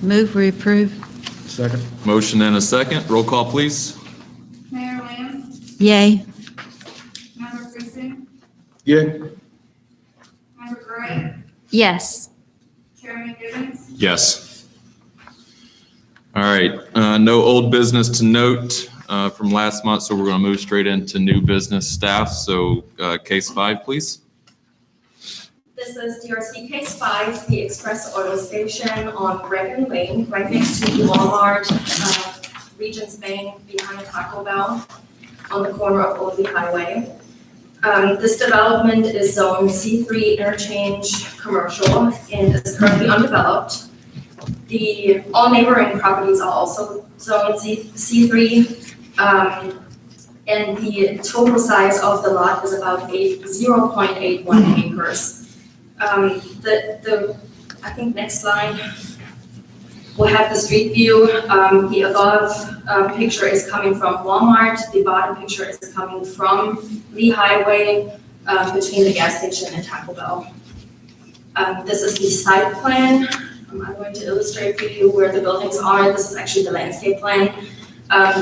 Move we approve. Second. Motion and a second. Roll call, please. Mayor Lamb, Yay. Member Christian, Yay. Member Gray, Yes. Chairman Gibbons, Yes. All right, no old business to note from last month, so we're going to move straight into new business staff. So case 5, please. This is DRC Case 5, the Express Auto Station on Reagan Lane, right next to the Walmart, Regions Bank, behind Taco Bell, on the corner of Old Highway. This development is zone C3 interchange commercial and is currently undeveloped. All neighboring properties are also zone C3, and the total size of the lot is about 0.81 acres. I think next slide, we'll have the street view. The above picture is coming from Walmart. The bottom picture is coming from Lee Highway between the gas station and Taco Bell. This is the site plan. I'm going to illustrate for you where the buildings are. This is actually the landscape plan.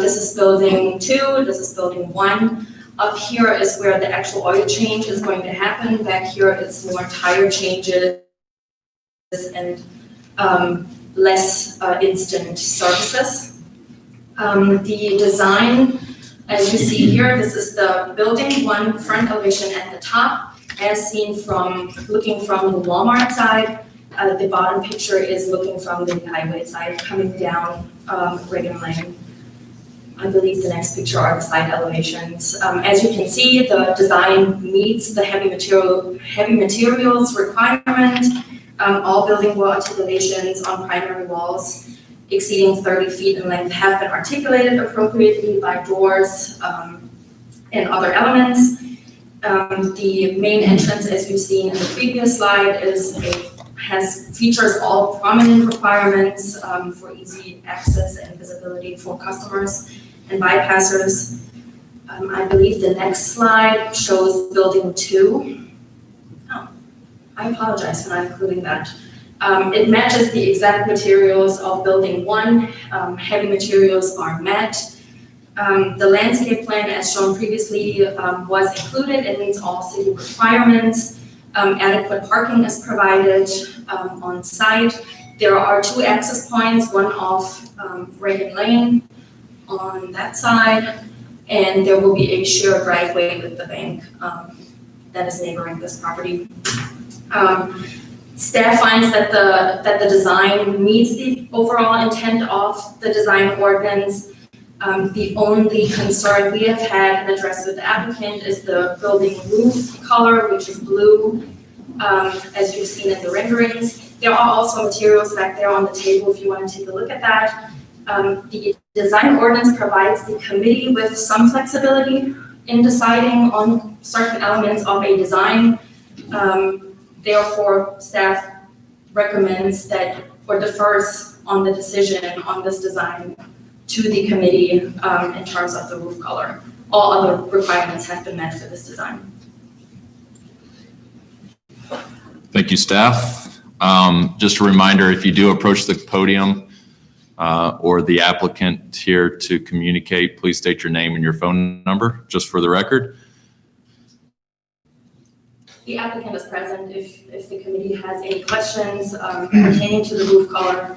This is building 2, this is building 1. Up here is where the actual oil change is going to happen. Back here, it's more tire changes and less instant services. The design, as you see here, this is the building 1 front elevation at the top, as seen from looking from the Walmart side. The bottom picture is looking from the highway side, coming down Reagan Lane. I believe the next picture are the side elevations. As you can see, the design meets the heavy materials requirement. All building wall articulations on primary walls exceeding 30 feet in length have been articulated appropriately by doors and other elements. The main entrance, as you've seen in the previous slide, features all prominent requirements for easy access and visibility for customers and bypassers. I believe the next slide shows building 2. Oh, I apologize for not including that. It matches the exact materials of building 1. Heavy materials are met. The landscape plan, as shown previously, was included. It meets all city requirements. Adequate parking is provided on site. There are 2 access points, one off Reagan Lane on that side, and there will be a shared driveway with the bank that is neighboring this property. Staff finds that the design meets the overall intent of the design ordinance. The only concern we have had and addressed with the applicant is the building roof color, which is blue, as you've seen in the renderings. There are also materials back there on the table if you want to take a look at that. The design ordinance provides the committee with some flexibility in deciding on certain elements of a design. Therefore, staff recommends that or defers on the decision on this design to the committee in terms of the roof color. All other requirements have been met for this design. Thank you, staff. Just a reminder, if you do approach the podium or the applicant here to communicate, please state your name and your phone number, just for the record. The applicant is present if the committee has any questions pertaining to the roof color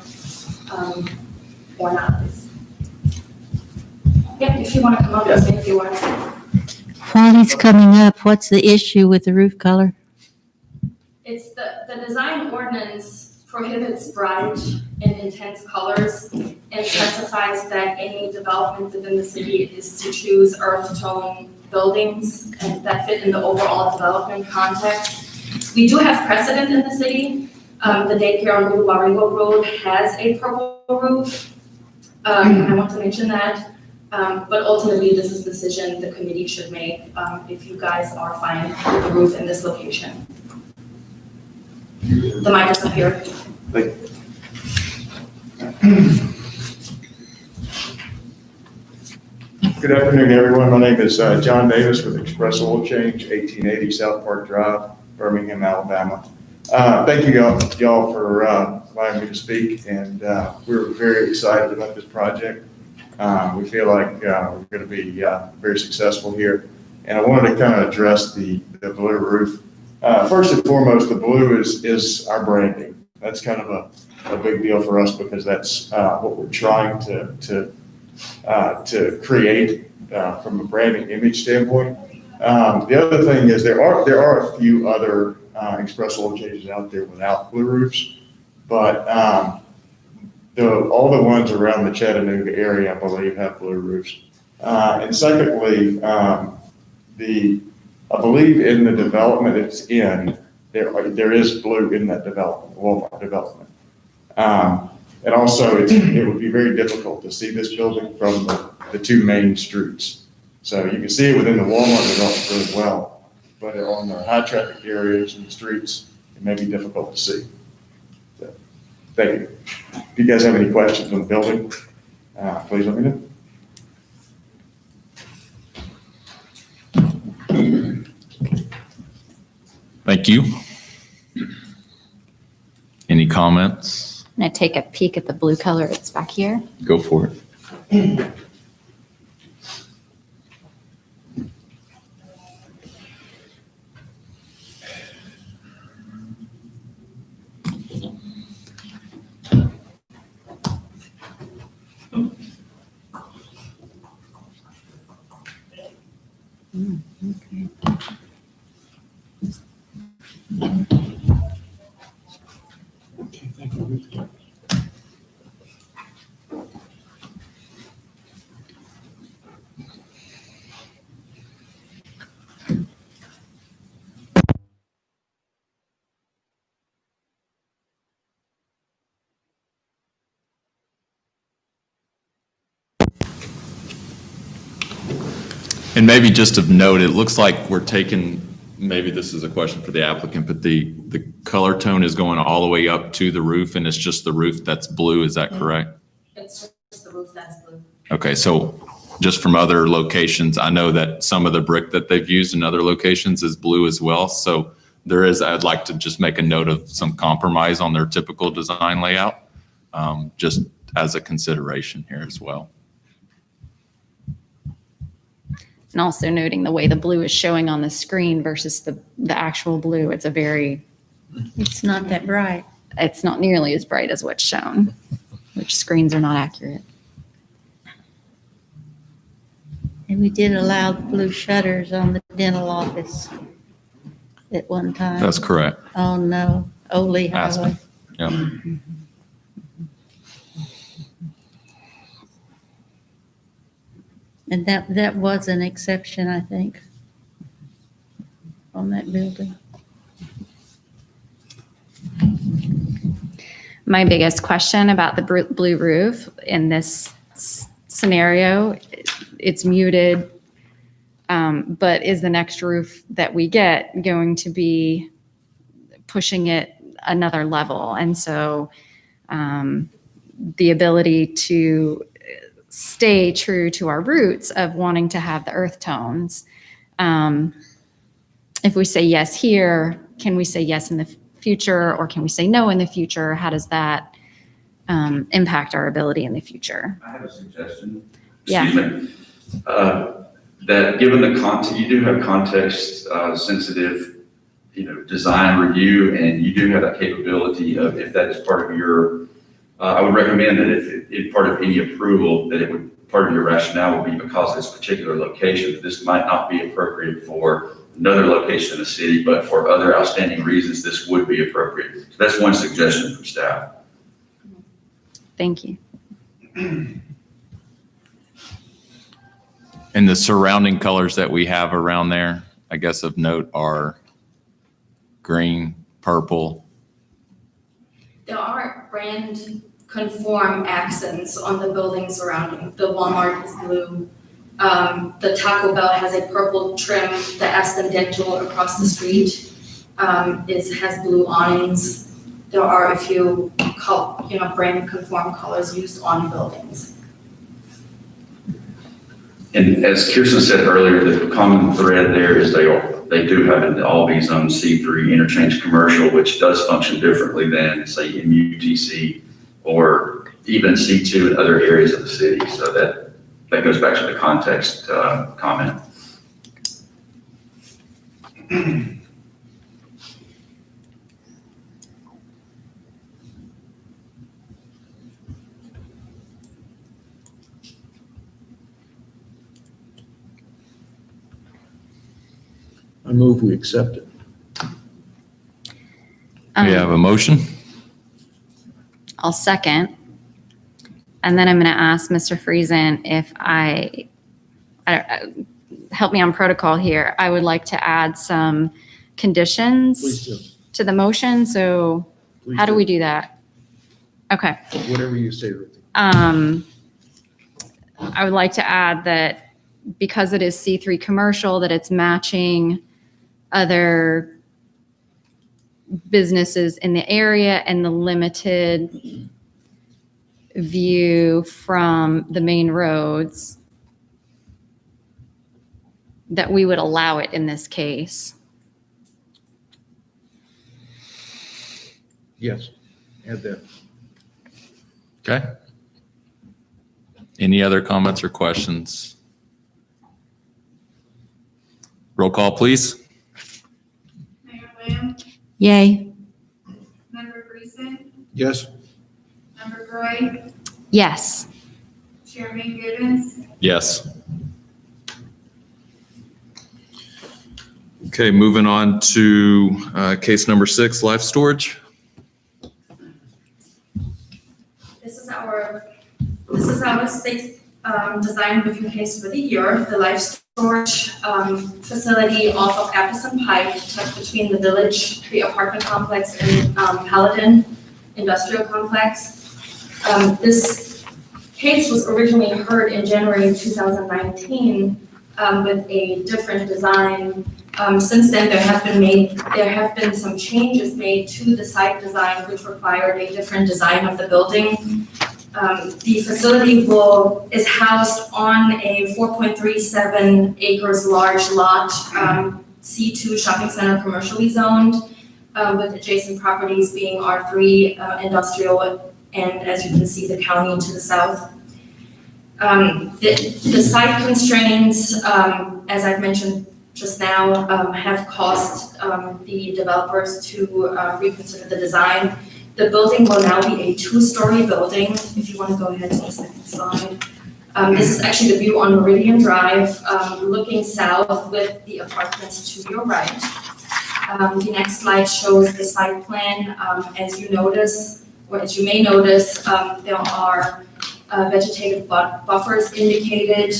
or not. Yeah, if you want to come up and say a few words. While he's coming up, what's the issue with the roof color? It's the design ordinance prohibits bright and intense colors and specifies that any development within the city is to choose earth tone buildings and that fit in the overall development context. We do have precedent in the city. The daycare on Waringo Road has a purple roof. I want to mention that. But ultimately, this is a decision the committee should make if you guys are fine with the roof in this location. The mic is up here. Good afternoon, everyone. My name is John Davis with Express Oil Change, 1880 South Park Drive, Birmingham, Alabama. Thank you y'all for allowing me to speak, and we're very excited about this project. We feel like we're going to be very successful here. And I wanted to kind of address the blue roof. First and foremost, the blue is our branding. That's kind of a big deal for us because that's what we're trying to create from a branding image standpoint. The other thing is there are a few other express oil changes out there without blue roofs, but all the ones around the Chattanooga area, I believe, have blue roofs. And secondly, I believe in the development it's in, there is blue in that development, Walmart development. And also, it would be very difficult to see this building from the two main streets. So you can see it within the Walmart development really well, but on the high traffic areas and the streets, it may be difficult to see. So, thank you. If you guys have any questions on the building, please let me know. Thank you. Any comments? I'm going to take a peek at the blue color that's back here. Go for it. And maybe just of note, it looks like we're taking, maybe this is a question for the applicant, but the color tone is going all the way up to the roof, and it's just the roof that's blue, is that correct? It's just the roof that's blue. Okay, so just from other locations, I know that some of the brick that they've used in other locations is blue as well. So I'd like to just make a note of some compromise on their typical design layout, just as a consideration here as well. And also noting the way the blue is showing on the screen versus the actual blue. It's not that bright. it's not nearly as bright as what's shown, which screens are not accurate. And we did allow blue shutters on the dental office at one time. That's correct. On Ole Aspen. Highway. Yep. And that was an exception, I think, on that building. My biggest question about the blue roof in this scenario, it's muted, but is the next roof that we get going to be pushing it another level? And so the ability to stay true to our roots of wanting to have the earth tones. If we say yes here, can we say yes in the future, or can we say no in the future? How does that impact our ability in the future? I have a suggestion. Yeah. Excuse me. That given the content, you do have context sensitive, design review, and you do have that capability of, if that is part of your, I would recommend that if part of any approval, that it would, part of your rationale would be because of this particular location, this might not be appropriate for another location in the city, but for other outstanding reasons, this would be appropriate. So that's one suggestion from staff. Thank you. And the surrounding colors that we have around there, I guess of note, are green, purple. There are brand conform accents on the buildings surrounding. The Walmart is blue. The Taco Bell has a purple trim. The Aspen Dental across the street has blue awnings. There are a few brand conform colors used on buildings. And as Kirsten said earlier, the common thread there is they do have an all B zone C3 interchange commercial, which does function differently than, say, MUTC or even C2 in other areas of the city. So that goes back to the context comment. I move we accept it. Um, We have a motion. I'll second. And then I'm going to ask Mr. Friesen if help me on protocol here. I would like to add some Please conditions do. to the motion. So Please how do we do that? Okay. Whatever you say, Ruthie. I would like to add that because it is C3 commercial, that it's matching other businesses in the area and the limited view from the main roads, that we would allow it in this case. Yes, add that. Okay. Any other comments or questions? Roll call, please. Mayor Lamb, Yay. Member Friesen, Yes, Member Gray, Yes. Chairman Givens, Yes. Okay, moving on to case number 6, life storage. This is our sixth design review case for the year. The life storage facility off of Appleton Pike, tucked between the village, the apartment complex, and Paladin Industrial Complex. This case was originally heard in January 2019 with a different design. Since then, there have been some changes made to the site design, which required a different design of the building. The facility is housed on a 4.37 acres large lot, C2 shopping center commercially zoned, with adjacent properties being R3 industrial, and as you can see, the county to the south. The site constraints, as I've mentioned just now, have caused the developers to reconsider the design. The building will now be a 2-story building. If you want to go ahead to the second slide. This is actually the view on Meridian Drive, looking south with the apartments to your right. The next slide shows the site plan. As you may notice, there are vegetative buffers indicated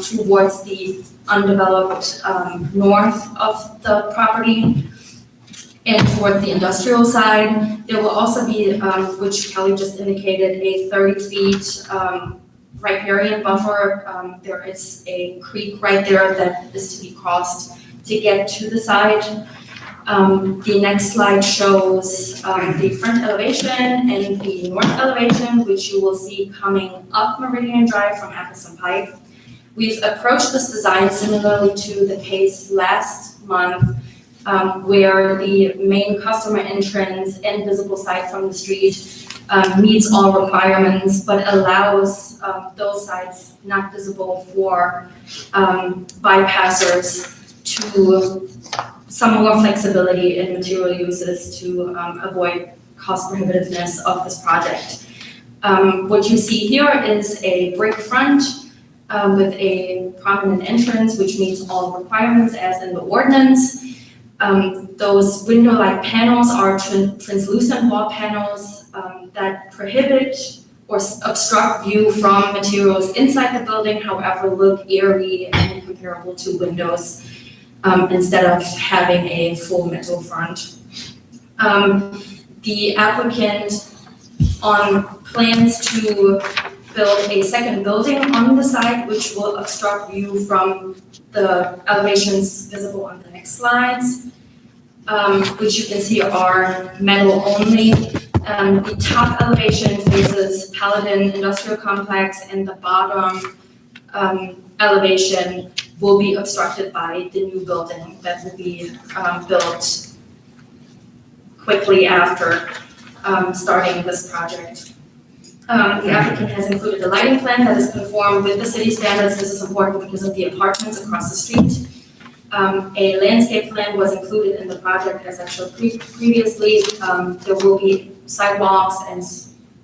towards the undeveloped north of the property. And towards the industrial side, there will also be, which Kelly just indicated, a 30 feet riparian buffer. There is a creek right there that is to be crossed to get to the site. The next slide shows the front elevation and the north elevation, which you will see coming up Meridian Drive from Appleton Pike. We've approached this design similarly to the case last month, where the main customer entrance and visible sight from the street meets all requirements, but allows those sites not visible for bypassers to some more flexibility in material uses to avoid cost prohibitiveness of this project. What you see here is a brick front with a prominent entrance, which meets all requirements as in the ordinance. Those window-like panels are translucent wall panels that prohibit or obstruct view from materials inside the building, however, look eerie and comparable to windows instead of having a full metal front. The applicant plans to build a second building on the site, which will obstruct view from the elevations visible on the next slides, which you can see are metal only. The top elevation faces Paladin Industrial Complex, and the bottom elevation will be obstructed by the new building that will be built quickly after starting this project. The applicant has included a lighting plan that is conformed with the city standards. This is important because of the apartments across the street. A landscape plan was included in the project as I showed previously. There will be sidewalks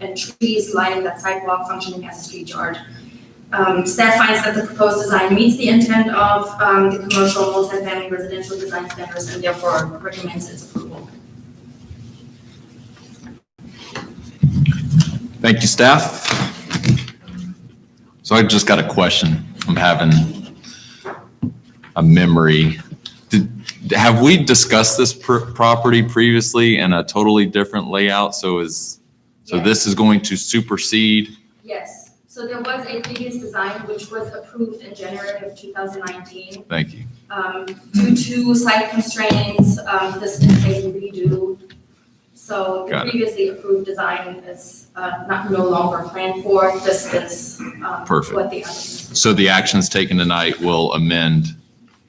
and trees lining that sidewalk functioning as a street yard. Staff finds that the proposed design meets the intent of the commercial multifamily residential design standards and therefore recommends its approval. Thank you, staff. So I just got a question. I'm having a memory. Have we discussed this property previously in a totally different layout? So Yes. this is going to supersede? Yes, so there was a previous design which was approved in January of 2019. Thank you. Due to site constraints, this is a redo. So the Got it. previously approved design is no longer planned for. This is Perfect. what the other. So the actions taken tonight will amend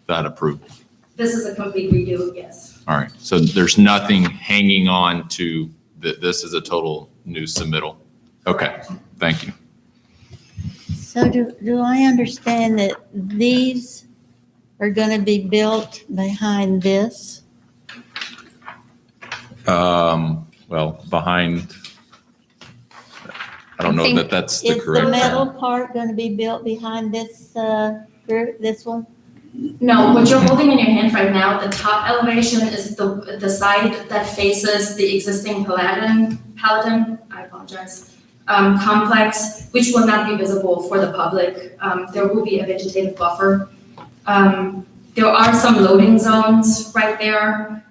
that approval. This is a complete redo, yes. All right. So there's nothing hanging on to that. This is a total new submittal. Okay. Thank you. So do I understand that these are going to be built behind this? Well, behind, I don't know that that's the Is the correct metal term. part going to be built behind this group, this one? No, what you're holding in your hand right now, the top elevation is the side that faces the existing Paladin, I apologize, complex, which will not be visible for the public. There will be a vegetative buffer. There are some loading zones right there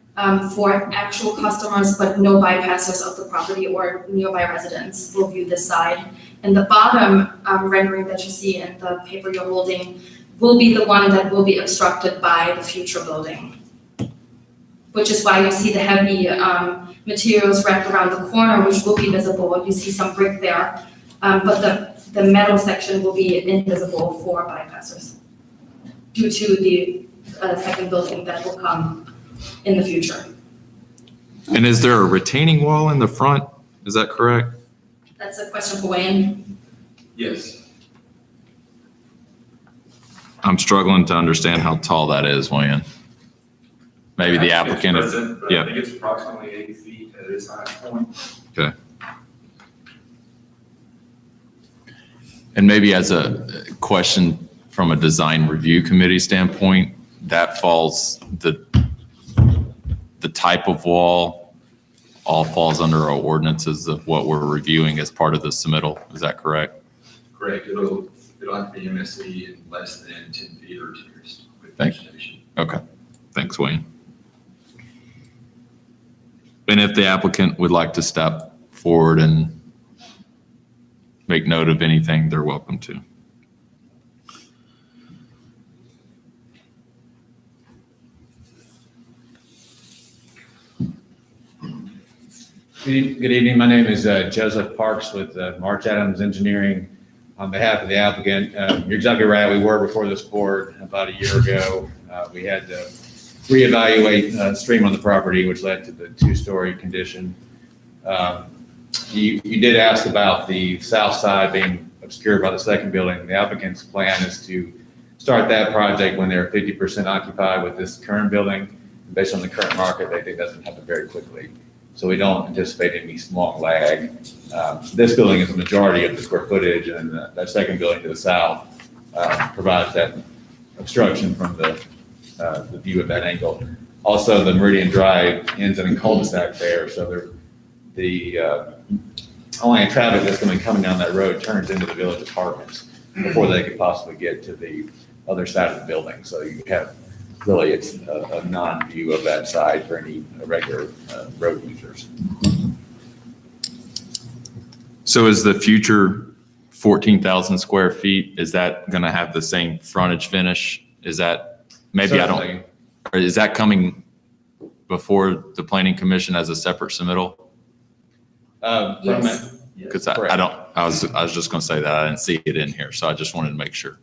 for actual customers, but no bypassers of the property or nearby residents will view this side. And the bottom rendering that you see in the paper you're holding will be the one that will be obstructed by the future building, which is why you see the heavy materials wrapped around the corner, which will be visible. You see some brick there, but the metal section will be invisible for bypassers due to the second building that will come in the future. And is there a retaining wall in the front? Is that correct? That's a question for Wayne. Yes. I'm struggling to understand how tall that is, Wayne. Maybe the applicant, yeah. I think it's approximately 8 feet at its highest point. And maybe as a question from a design review committee standpoint, that falls, the type of wall all falls under our ordinances of what we're reviewing as part of the submittal. Is that correct? Correct. It'll have to be MSE in less than 10 feet or tiers with Thank vegetation. Okay. Thanks, Wayne. And if the applicant would like to step forward and make note of anything, they're welcome to. Good evening. My name is Joseph Parks with March Adams Engineering on behalf of the applicant. You're exactly right. We were before this board about a year ago. We had to reevaluate stream on the property, which led to the two-story condition. You did ask about the south side being obscured by the second building. The applicant's plan is to start that project when they're 50% occupied with this current building. Based on the current market, they think that's going to happen very quickly. So we don't anticipate any long lag. This building is the majority of the square footage, and that second building to the south provides that obstruction from the view at that angle. Also, the Meridian Drive ends in a cul-de-sac there, so the only traffic that's going to be coming down that road turns into the village apartments before they could possibly get to the other side of the building. So you have really, it's a non-view of that side for any regular road users. So is the future 14,000 square feet, is that going to have the same frontage finish? Is that, maybe I don't, or is that coming before the planning commission as a separate submittal? Yes. Because I was just going to say that I didn't see it in here, so I just wanted to make sure.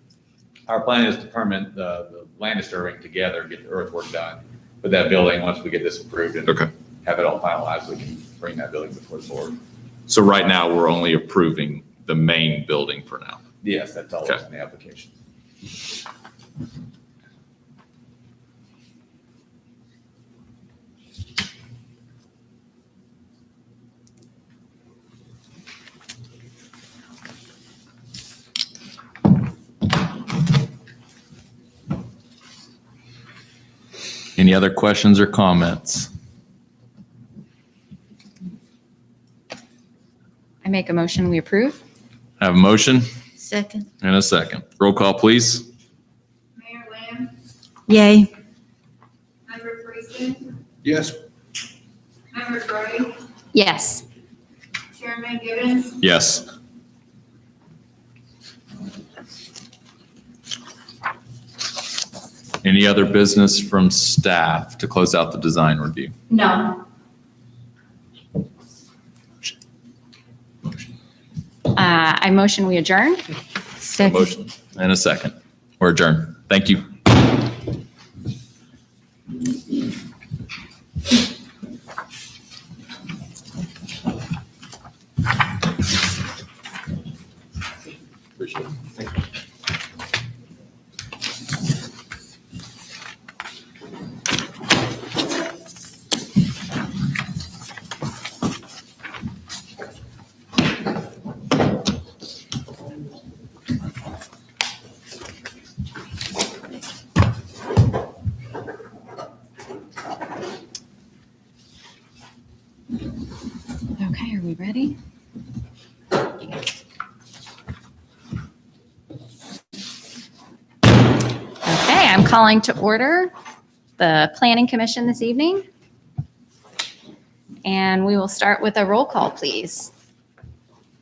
our plan is to permit the land disturbing together, get the earthwork done with that building. Once we get this approved and Okay. have it all finalized, we can bring that building before the board. So right now, we're only approving the main building for now. Yes, that's all Okay. in the application. Any other questions or comments? I make a motion, we approve. I have a motion Second. and a second. Roll call, please. Mayor Lamb, Yay. Member Friesen, Yes. Member Gray, Yes. Chairman Gibbons, Yes. Any other business from staff to close out the design review? No. I motion we adjourn. Second. Motion and a second. We're adjourned. Thank you. Appreciate it. Okay, are we ready? Okay, I'm calling to order the Planning Commission this evening. And we will start with a roll call, please.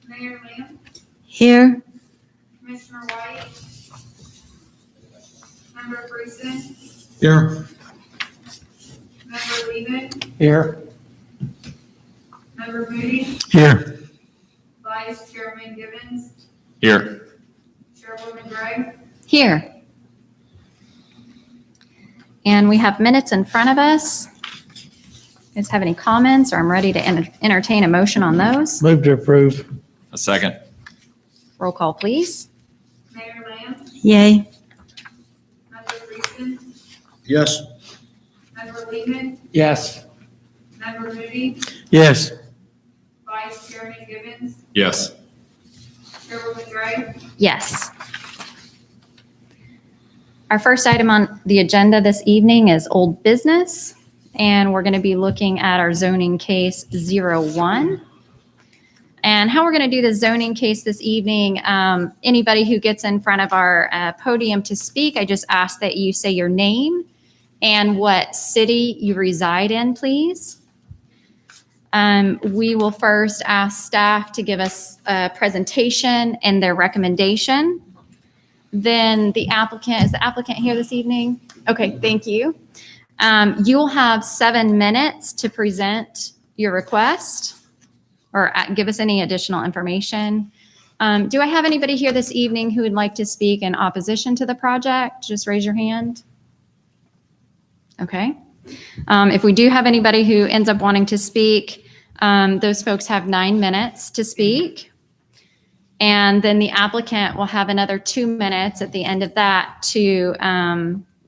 Mayor Lamb, Here. Commissioner White, Member Friesen, Here. Member Lehman, Here. Member Moody, Here. Vice Chairman Gibbons, Here. Chairwoman Gray, Here. And we have minutes in front of us. Guys have any comments, or I'm ready to entertain a motion on those? Move to approve. A second. Roll call, please. Mayor Lamb, Yay. Member Friesen, Yes. Member Lehman, Yes. Member Moody, Yes. Vice Chairman Gibbons, Yes. Chairwoman Gray, Yes. Our first item on the agenda this evening is old business, and we're going to be looking at our zoning case 01. And how we're going to do the zoning case this evening, anybody who gets in front of our podium to speak, I just ask that you say your name and what city you reside in, please. We will first ask staff to give us a presentation and their recommendation. Then the applicant, is the applicant here this evening? Okay, thank you. You'll have 7 minutes to present your request or give us any additional information. Do I have anybody here this evening who would like to speak in opposition to the project? Just raise your hand. Okay. If we do have anybody who ends up wanting to speak, those folks have 9 minutes to speak. And then the applicant will have another 2 minutes at the end of that to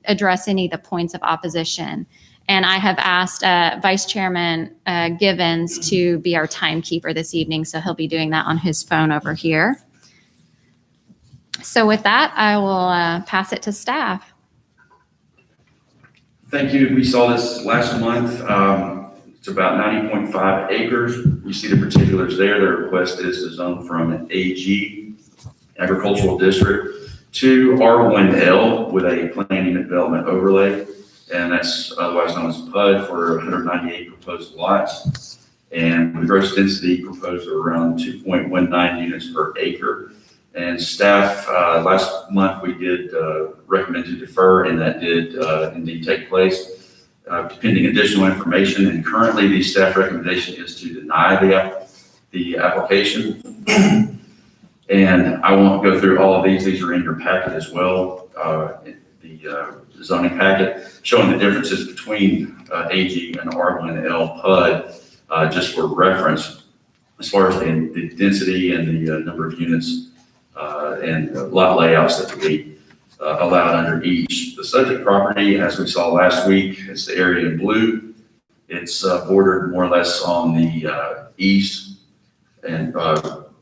address any of the points of opposition. And I have asked Vice Chairman Givens to be our timekeeper this evening, so he'll be doing that on his phone over here. So with that, I will pass it to staff. Thank you. We saw this last month. It's about 90.5 acres. You see the particulars there. The request is to zone from an AG, agricultural district, to R1L with a planning and development overlay. And that's otherwise known as PUD for 198 proposed lots. And the gross density proposed are around 2.19 units per acre. And staff, last month we did recommend to defer, and that did indeed take place. Pending additional information, and currently the staff recommendation is to deny the application. And I won't go through all of these. These are in your packet as well, the zoning packet, showing the differences between AG and R1L PUD, just for reference, as far as the density and the number of units and lot layouts that we allowed under each. The subject property, as we saw last week, is the area in blue. It's bordered more or less on the east and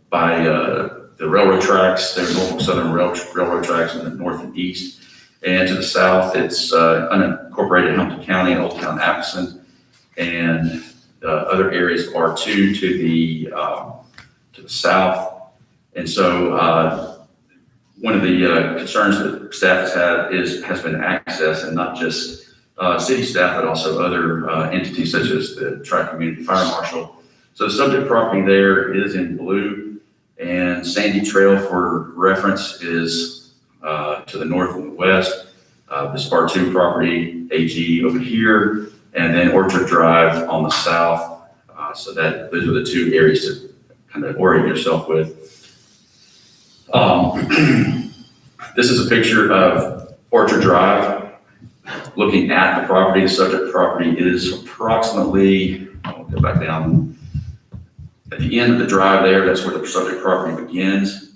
by the railroad tracks, the Norfolk Southern Railroad tracks in the north and east. And to the south, it's unincorporated Hamilton County and Old Town Appleton, and other areas of R2 to the south. And so one of the concerns that staff has had has been access, and not just city staff, but also other entities such as the Tri-Community Fire Marshal. So the subject property there is in blue, and Sandy Trail, for reference, is to the north and the west. This R2 property, AG over here, and then Orchard Drive on the south. So those are the two areas to kind of orient yourself with. This is a picture of Orchard Drive looking at the property. The subject property is approximately, I'll go back down, at the end of the drive there. That's where the subject property begins.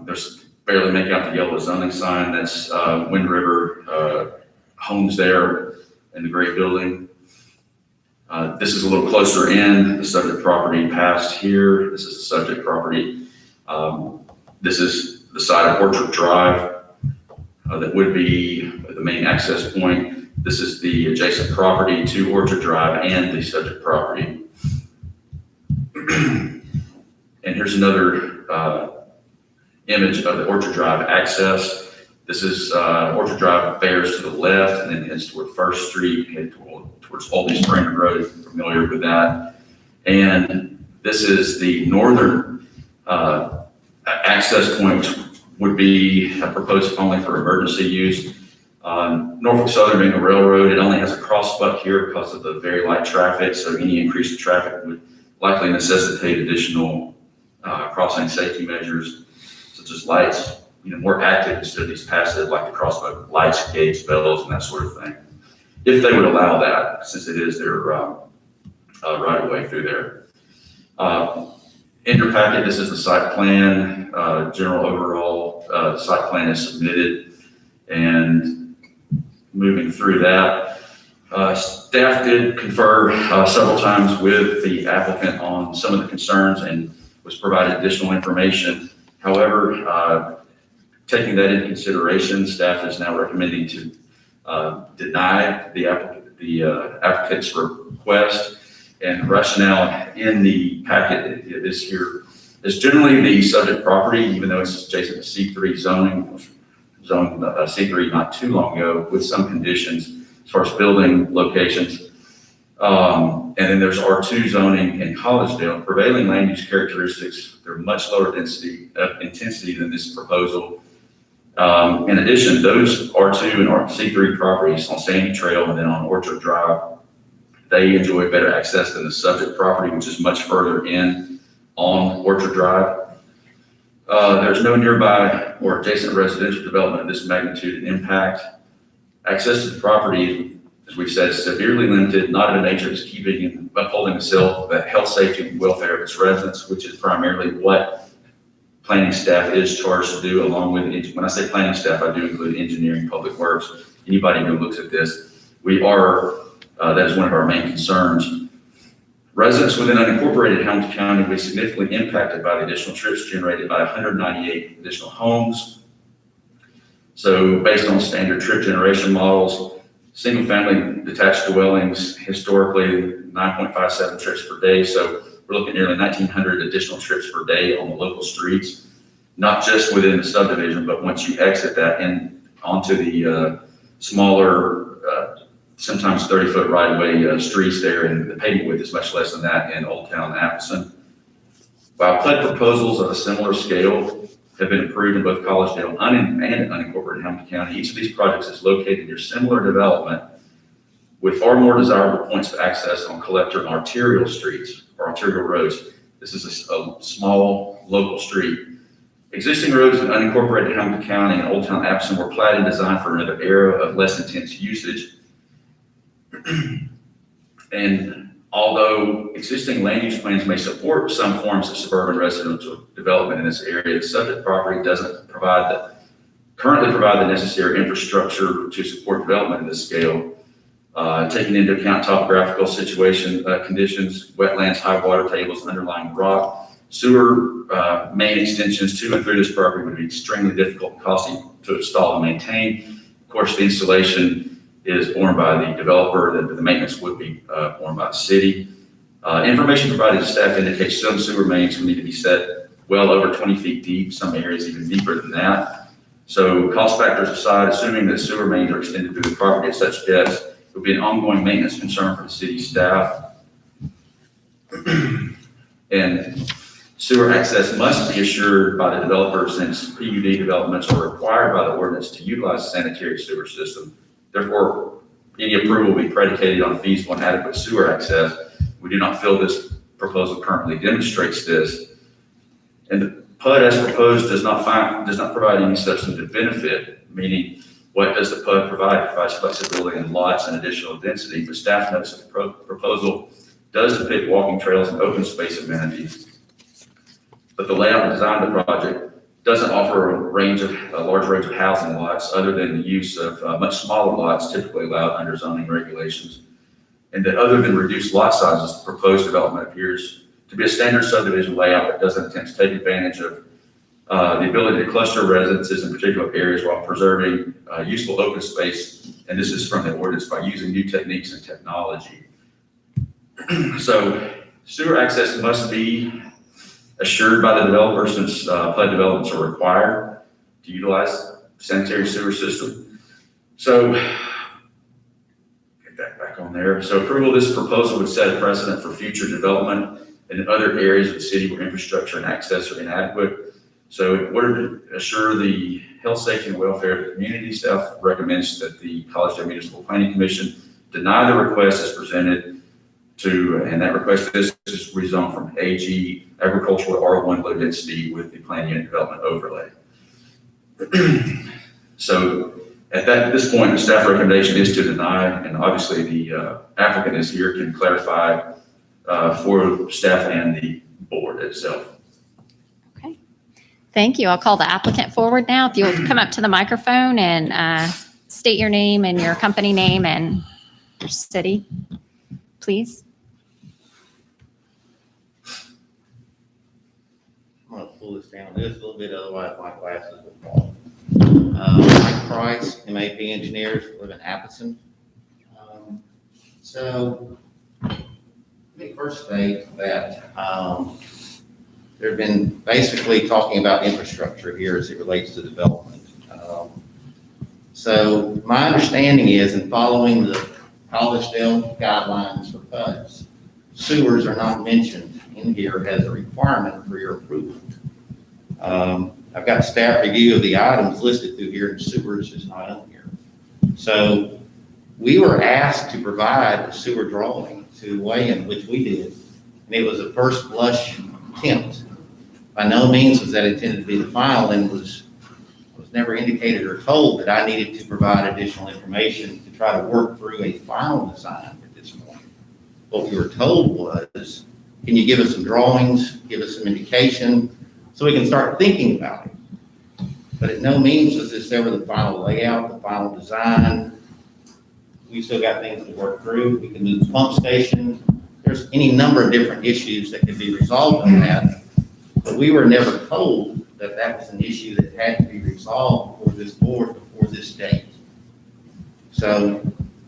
There's barely make out the yellow zoning sign. That's Wind River Homes there in the gray building. This is a little closer in, the subject property past here. This is the subject property. This is the side of Orchard Drive that would be the main access point. This is the adjacent property to Orchard Drive and the subject property. And here's another image of the Orchard Drive access. This is Orchard Drive bears to the left and then heads toward First Street, head towards Old East Spring Road, if you're familiar with that. And this is the northern access point, would be proposed only for emergency use. Norfolk Southern being a railroad, it only has a crossbuck here because of the very light traffic, so any increase in traffic would likely necessitate additional crossing safety measures, such as lights, more active instead of these passive, like the crossbuck lights, gates, bells, and that sort of thing. If they would allow that, since it is their right of way through there. In your packet, this is the site plan, general overall site plan is submitted, and moving through that, staff did confer several times with the applicant on some of the concerns and was provided additional information. However, taking that into consideration, staff is now recommending to deny the applicant's request. And rationale in the packet is here is generally the subject property, even though it's adjacent to C3 zoning, C3 not too long ago, with some conditions as far as building locations. And then there's R2 zoning in Collegedale. Prevailing land use characteristics, they're much lower intensity than this proposal. In addition, those R2 and C3 properties on Sandy Trail and then on Orchard Drive, they enjoy better access than the subject property, which is much further in on Orchard Drive. There's no nearby or adjacent residential development of this magnitude and impact. Access to the property, as we've said, is severely limited, not of a nature that's keeping and upholding the health, safety, and welfare of its residents, which is primarily what planning staff is charged to do, along with, when I say planning staff, I do include engineering, public works. Anybody who looks at this, that is one of our main concerns. Residents within unincorporated Hamilton County will be significantly impacted by the additional trips generated by 198 additional homes. So based on standard trip generation models, single family detached dwellings, historically 9.57 trips per day. So we're looking at nearly 1,900 additional trips per day on the local streets, not just within the subdivision, but once you exit that and onto the smaller, sometimes 30-foot right-of-way streets there, and the pavement width is much less than that in Old Town Appleton. While PUD proposals of a similar scale have been approved in both Collegedale and unincorporated Hamilton County, each of these projects is located near similar development with far more desirable points of access on collector and arterial streets or arterial roads. This is a small local street. Existing roads in unincorporated Hamilton County and Old Town Appleton were platted and designed for another era of less intense usage. And although existing land use plans may support some forms of suburban residential development in this area, the subject property doesn't currently provide the necessary infrastructure to support development of this scale. Taking into account topographical conditions, wetlands, high water tables, underlying rock, sewer main extensions to and through this property would be extremely difficult and costly to install and maintain. Of course, the installation is borne by the developer, the maintenance would be borne by the city. Information provided to staff indicates some sewer mains will need to be set well over 20 feet deep, some areas even deeper than that. So cost factors aside, assuming that sewer mains are extended through the property at such depths, it would be an ongoing maintenance concern for the city staff. And sewer access must be assured by the developer since PUD developments are required by the ordinance to utilize the sanitary sewer system. Therefore, any approval will be predicated on feasible and adequate sewer access. We do not feel this proposal currently demonstrates this. And the PUD as proposed does not provide any substantive benefit, meaning what does the PUD provide? It provides flexibility in lots and additional density, but staff notes that the proposal does depict walking trails and open space amenities. But the layout and design of the project doesn't offer a large range of housing lots other than the use of much smaller lots typically allowed under zoning regulations. And that other than reduced lot sizes, the proposed development appears to be a standard subdivision layout that doesn't attempt to take advantage of the ability to cluster residences in particular areas while preserving useful open space. And this is from the ordinance by using new techniques and technology. So sewer access must be assured by the developer since PUD developments are required to utilize sanitary sewer system. So get that back on there. So approval of this proposal would set a precedent for future development in other areas of the city where infrastructure and access are inadequate. So in order to assure the health, safety, and welfare of the community, staff recommends that the Collegedale Municipal Planning Commission deny the request as presented and that request is rezoned from AG agricultural to R1 low density with the planning and development overlay. So at this point, the staff recommendation is to deny, and obviously the applicant is here, can clarify for staff and the board itself. Okay. Thank you. I'll call the applicant forward now. If you'll come up to the microphone and state your name and your company name and your city, please. I'm gonna pull this down just a little bit, otherwise my glasses will fall. Mike Price, MAP Engineers, live in Appleton. So let me first state that they've been basically talking about infrastructure here as it relates to development. So my understanding is, in following the Collegedale guidelines for PUDs, sewers are not mentioned in here as a requirement for your approval. I've got staff review of the items listed through here, and sewers is not on here. So we were asked to provide a sewer drawing to weigh in, which we did, and it was a first blush attempt. By no means was that intended to be the final, and was never indicated or told that I needed to provide additional information to try to work through a final design at this point. What we were told was, can you give us some drawings, give us some indication, so we can start thinking about it? But at no means was this ever the final layout, the final design. We still got things to work through. We can move the pump station. There's any number of different issues that could be resolved on that. But we were never told that that was an issue that had to be resolved for this board before this date. So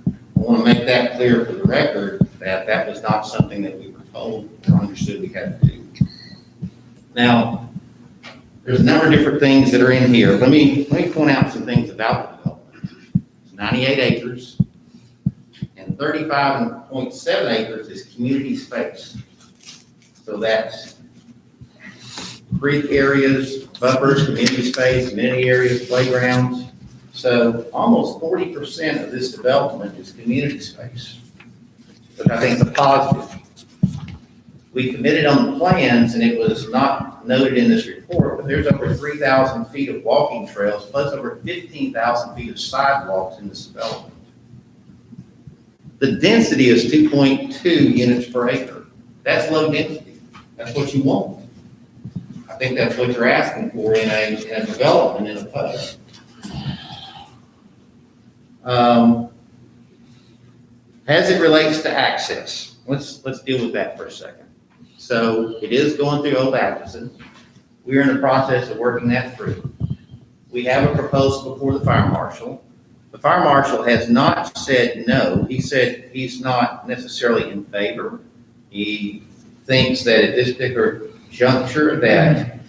I want to make that clear for the record that that was not something that we were told or understood we had to do. Now, there's a number of different things that are in here. Let me point out some things about the development. It's 98 acres, and 35.7 acres is community space. So that's creek areas, buffers, community space, amenity areas, playgrounds. So almost 40% of this development is community space, which I think is a positive. We committed on the plans, and it was not noted in this report, but there's over 3,000 feet of walking trails, plus over 15,000 feet of sidewalks in this development. The density is 2.2 units per acre. That's low density. That's what you want. I think that's what you're asking for in a development in a PUD. As it relates to access, let's deal with that for a second. So it is going through Old Atchison. We are in the process of working that through. We have a proposal before the fire marshal. The fire marshal has not said no. He said he's not necessarily in favor. He thinks that at this particular juncture that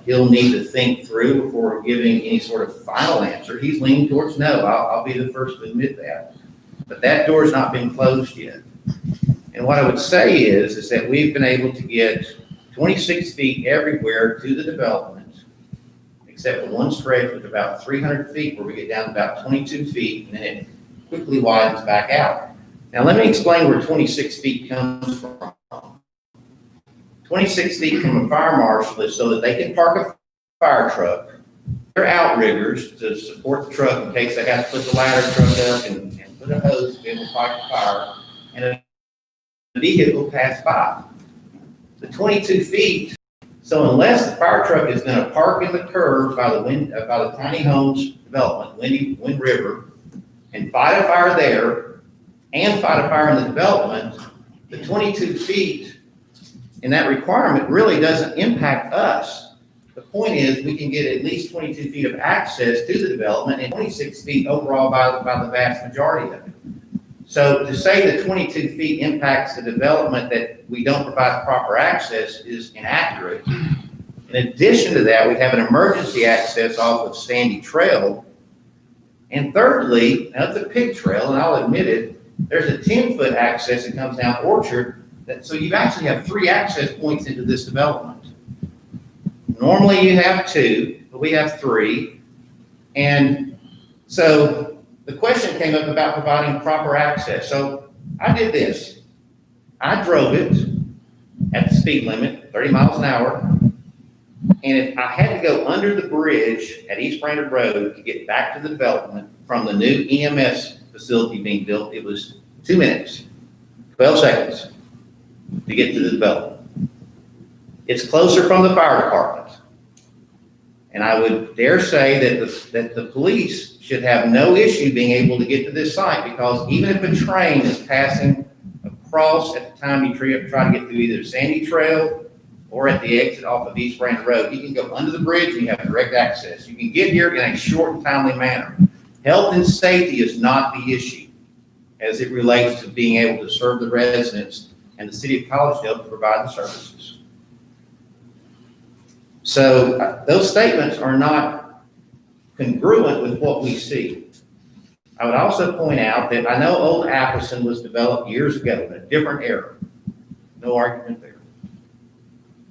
he'll need to think through before giving any sort of final answer. He's leaning towards no. I'll be the first to admit that. But that door's not been closed yet. And what I would say is that we've been able to get 26 feet everywhere to the development, except for one stretch with about 300 feet where we get down to about 22 feet, and then it quickly widens back out. Now, let me explain where 26 feet comes from. 26 feet from a fire marshal is so that they can park a fire truck, their outriggers to support the truck in case they have to put the ladder truck up and put a hose to be able to fight the fire, and a vehicle pass by. The 22 feet, so unless the fire truck is going to park in the curve by the tiny homes development, Wind River, and fight a fire there and fight a fire in the development, the 22 feet in that requirement really doesn't impact us. The point is we can get at least 22 feet of access to the development and 26 feet overall by the vast majority of it. So to say that 22 feet impacts the development that we don't provide proper access is inaccurate. In addition to that, we have an emergency access off of Sandy Trail. And thirdly, now it's a pig trail, and I'll admit it, there's a 10-foot access that comes down Orchard. So you actually have 3 access points into this development. Normally you have 2, but we have 3. And so the question came up about providing proper access. So I did this. I drove it at the speed limit, 30 miles an hour. And if I had to go under the bridge at East Brainerd Road to get back to the development from the new EMS facility being built, it was 2 minutes, 12 seconds to get to the development. It's closer from the fire department. And I would dare say that the police should have no issue being able to get to this site, because even if a train is passing across at the time you try to get through either Sandy Trail or at the exit off of East Brainerd Road, you can go under the bridge and you have direct access. You can get here in a short and timely manner. Health and safety is not the issue as it relates to being able to serve the residents and the city of Collegedale to provide the services. So those statements are not congruent with what we see. I would also point out that I know Old Appleton was developed years ago in a different era. No argument there.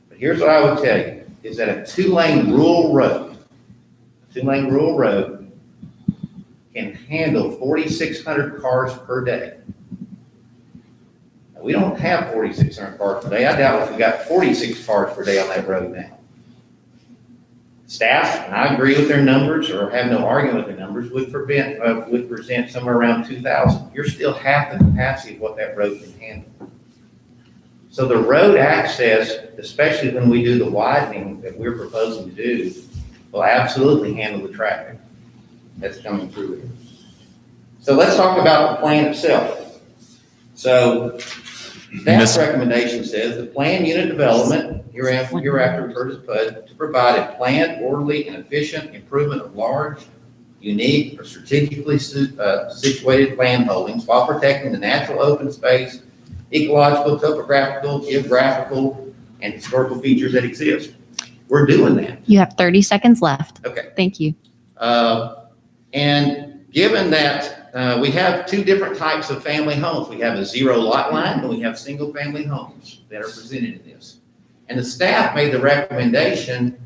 But here's what I would tell you, is that a 2-lane rural road can handle 4,600 cars per day. Now, we don't have 4,600 cars per day. I doubt if we got 46 cars per day on that road now. Staff, and I agree with their numbers or have no argument with their numbers, would present somewhere around 2,000. You're still half the capacity of what that road can handle. So the road access, especially when we do the widening that we're proposing to do, will absolutely handle the traffic that's coming through here. So let's talk about the plan itself. So staff's recommendation says the planned unit development, hereafter referred as PUD, to provide a planned, orderly, and efficient improvement of large, unique, or strategically situated land holdings while protecting the natural open space, ecological, topographical, geographical, and historical features that exist. We're doing that. You have 30 seconds left. Okay. Thank you. And given that we have 2 different types of family homes, we have a 0 lot line and we have single family homes that are presented in this. And the staff made the recommendation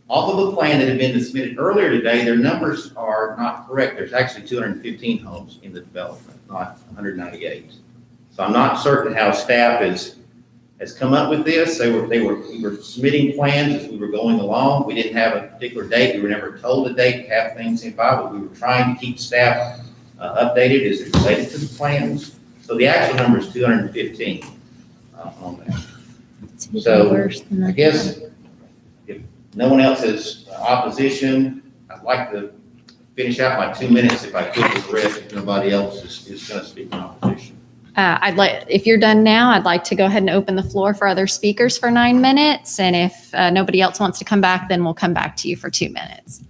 off of a plan that had been submitted earlier today. Their numbers are not correct. There's actually 215 homes in the development, not 198. So I'm not certain how staff is has come up with this. We were submitting plans as we were going along. We didn't have a particular date. We were never told a date to have things in file, but we were trying to keep staff updated as it related to the plans. So the actual number is 215 on that. It's even So, worse than I guess if no one else has opposition, I'd like to finish out my 2 minutes if I could with the rest, if nobody else is going to speak in opposition. If you're done now, I'd like to go ahead and open the floor for other speakers for 9 minutes. And if nobody else wants to come back, then we'll come back to you for 2 minutes.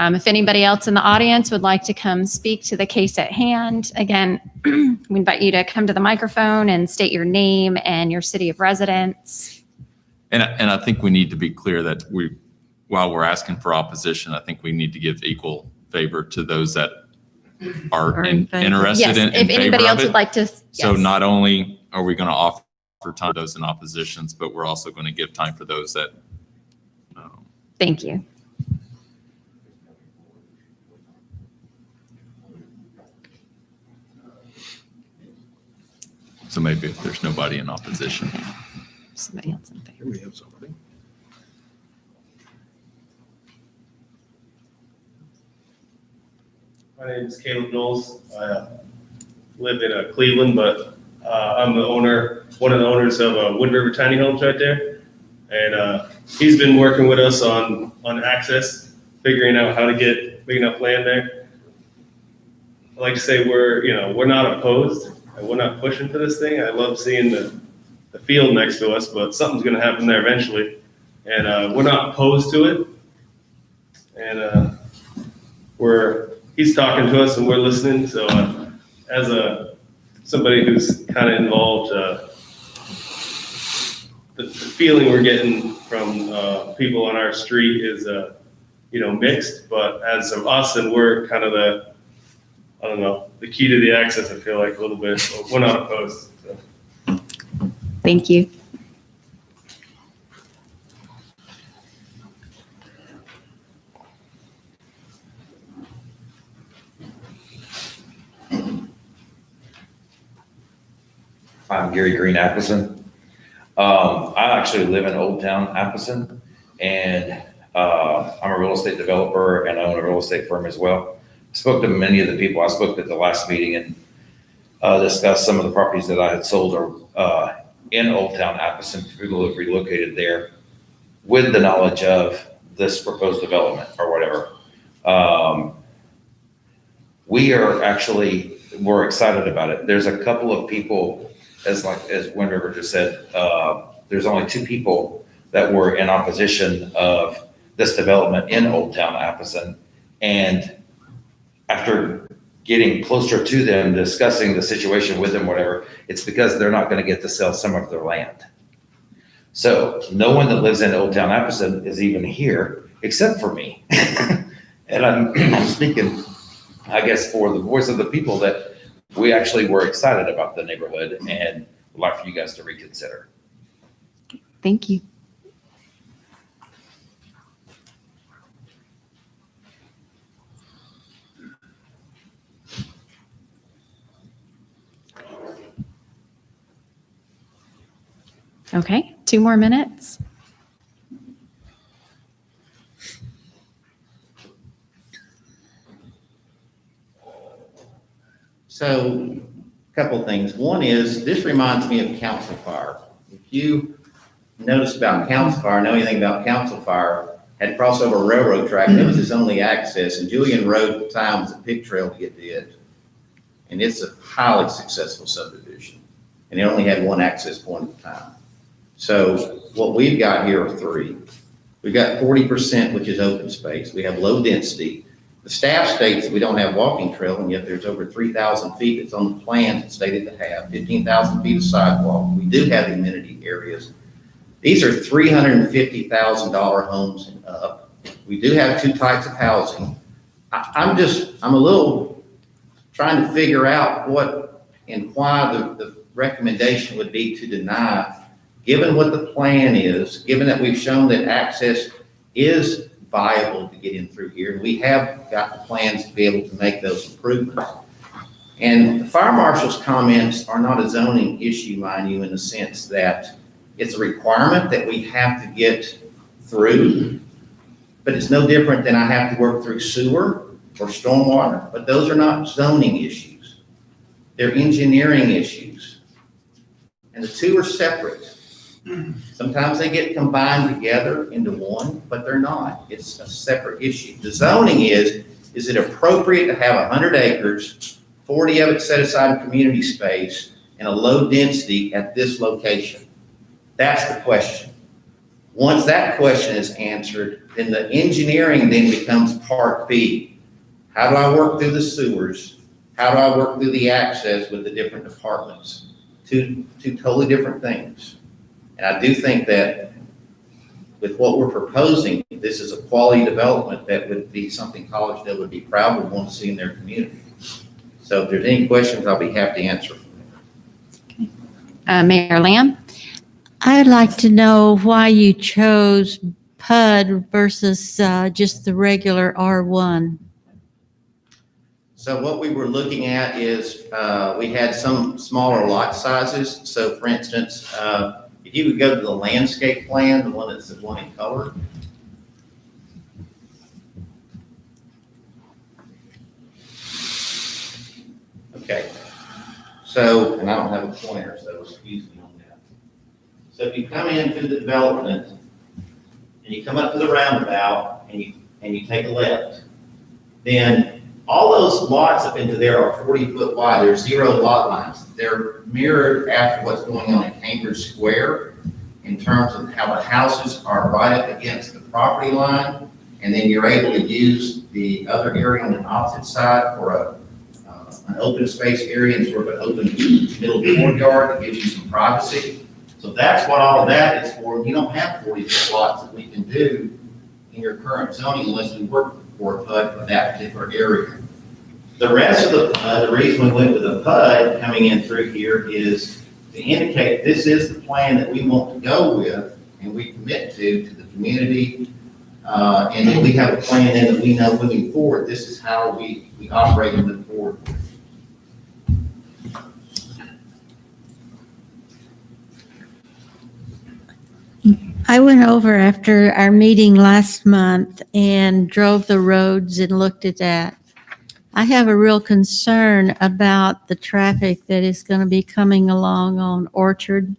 If anybody else in the audience would like to come speak to the case at hand, again, we invite you to come to the microphone and state your name and your city of residence. And I think we need to be clear that while we're asking for opposition, I think we need to give equal favor to those that are interested Yes, in if favor anybody of else it. would like to. So yes. not only are we going to offer time to those in oppositions, but we're also going to give time for those that. Thank you. So maybe if there's nobody in opposition. Somebody else in favor. Here we have somebody. My name is Caleb Knowles. I live in Cleveland, but I'm the owner, one of the owners of Wood River Tiny Homes right there. And he's been working with us on access, figuring out how to get big enough land there. I like to say we're not opposed and we're not pushing for this thing. I love seeing the field next to us, but something's going to happen there eventually. And we're not opposed to it. And he's talking to us and we're listening. So as somebody who's kind of involved, the feeling we're getting from people on our street is, mixed. But as of us, and we're kind of the key to the access, I feel like a little bit. But we're not opposed. So. Thank you. I'm Gary Green Appleson. I actually live in Old Town Appleson, and I'm a real estate developer and I own a real estate firm as well. I spoke to many of the people. I spoke at the last meeting and discussed some of the properties that I had sold in Old Town Appleson. People who have relocated there with the knowledge of this proposed development or whatever. We're excited about it. There's a couple of people, as Wind River just said, there's only 2 people that were in opposition of this development in Old Town Appleson. And after getting closer to them, discussing the situation with them, whatever, it's because they're not going to get to sell some of their land. So no one that lives in Old Town Appleson is even here except for me. And I'm speaking, I guess, for the voice of the people that we actually were excited about the neighborhood and would like for you guys to reconsider. Thank you. Okay, 2 more minutes. So, a couple of things. One is, this reminds me of Council Fire. If you notice about Council Fire, know anything about Council Fire, had to cross over a railroad track, and it was its only access, and Julian Road at the time was a pig trail to get to it. And it's a highly successful subdivision, and it only had one access point at the time. So what we've got here are 3. We've got 40%, which is open space. We have low density. The staff states that we don't have walking trail, and yet there's over 3,000 feet that's on the plan that's stated to have 15,000 feet of sidewalk. We do have amenity areas. These are $350,000 homes and up. We do have 2 types of housing. I'm a little trying to figure out what and why the recommendation would be to deny, given what the plan is, given that we've shown that access is viable to get in through here. We have got the plans to be able to make those improvements. And the fire marshal's comments are not a zoning issue, mind you, in the sense that it's a requirement that we have to get through, but it's no different than I have to work through sewer or stormwater, but those are not zoning issues. They're engineering issues. And the two are separate. Sometimes they get combined together into one, but they're not. It's a separate issue. The zoning is it appropriate to have 100 acres, 40 of it set aside in community space, and a low density at this location? That's the question. Once that question is answered, then the engineering then becomes part B. How do I work through the sewers? How do I work through the access with the different departments? Two totally different things. And I do think that with what we're proposing, this is a quality development that would be something Collegedale would be proud to want to see in their community. So if there's any questions, I'll be happy to answer. Mayor Lamb? I'd like to know why you chose PUD versus just the regular R1. So what we were looking at is we had some smaller lot sizes. So for instance, if you would go to the landscape plan, the one that's the one in color. Okay. So, and I don't have a pointer, so excuse me on that. So if you come into the development and you come up to the roundabout and you take a left, then all those lots up into there are 40 foot wide. There's 0 lot lines. They're mirrored after what's going on in Cambridge Square in terms of how the houses are right up against the property line. And then you're able to use the other area on the opposite side for an open space area and sort of an open middle courtyard that gives you some privacy. So that's what all of that is for. You don't have 40 foot lots that we can do in your current zoning unless we work for a PUD for that particular area. The rest of the PUD, the reason we went with a PUD coming in through here is to indicate this is the plan that we want to go with and we commit to the community. And then we have a plan in that we know moving forward, this is how we operate and move forward. I went over after our meeting last month and drove the roads and looked at that. I have a real concern about the traffic that is going to be coming along on Orchard.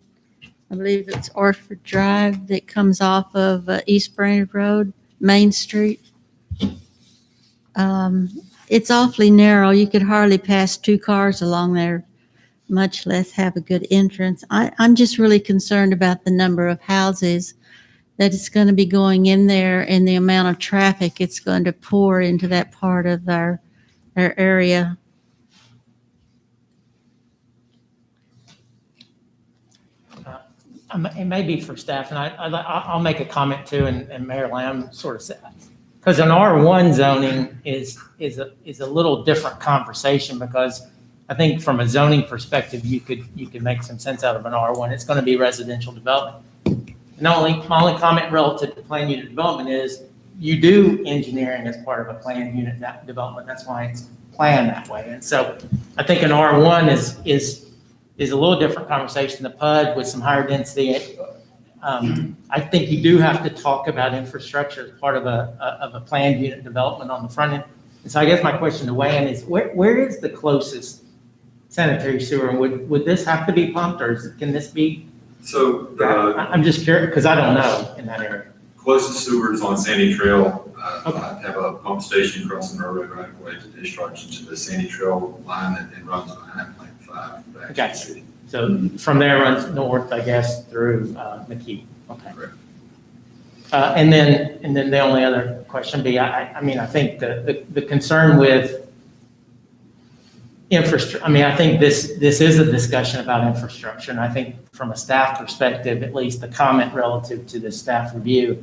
I believe it's Orchard Drive that comes off of East Brainerd Road, Main Street. It's awfully narrow. You could hardly pass 2 cars along there, much less have a good entrance. I'm just really concerned about the number of houses that it's going to be going in there and the amount of traffic it's going to pour into that part of our area. It may be for staff, and I'll make a comment too, and Mayor Lamb sort of said, because an R1 zoning is a little different conversation, because I think from a zoning perspective, you could make some sense out of an R1. It's going to be residential development. And my only comment relative to plan unit development is you do engineering as part of a plan unit development. That's why it's planned that way. And so I think an R1 is a little different conversation. The PUD with some higher density. I think you do have to talk about infrastructure as part of a planned unit development on the front end. And so I guess my question to Wayne is where is the closest sanitary sewer? And would this have to be pumped, or can this be? So I'm just curious because I don't know in that area. Closest sewer is on Sandy Trail. Okay. I have a pump station crossing the road right away to discharge into the Sandy Trail line that then runs behind Plant 5 back to the city. So from there runs north, I guess, through McKee. Okay. Correct. And then the only other question be, I mean, I think the concern with infrastructure, I mean, I think this is a discussion about infrastructure. And I think from a staff perspective, at least the comment relative to the staff review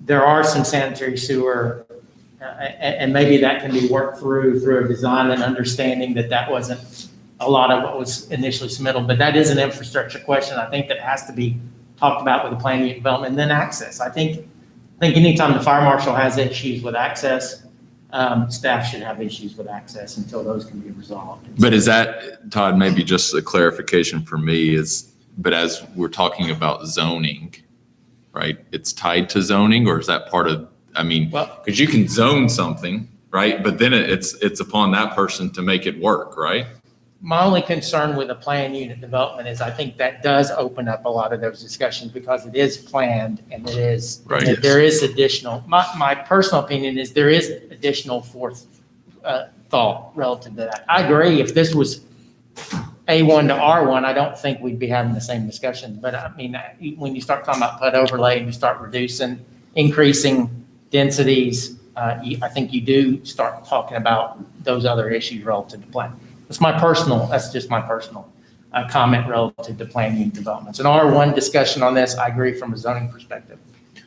there are some sanitary sewer, and maybe that can be worked through a design and understanding that wasn't a lot of what was initially submitted, but that is an infrastructure question. I think that has to be talked about with the plan unit development, and then access. I think anytime the fire marshal has issues with access, staff should have issues with access until those can be resolved. But is that, Todd, maybe just a clarification for me is, but as we're talking about zoning, right? It's tied to zoning, or is that part of, I mean, Well, because you can zone something, right? But then it's upon that person to make it work, right? my only concern with the plan unit development is I think that does open up a lot of those discussions because it is planned and it is, Right. there is additional, my personal opinion is there is additional thought relative to that. I agree, if this was A1 to R1, I don't think we'd be having the same discussion. But I mean, when you start talking about PUD overlay and you start increasing densities, I think you do start talking about those other issues relative to plan. That's just my personal comment relative to plan unit developments. An R1 discussion on this, I agree from a zoning perspective,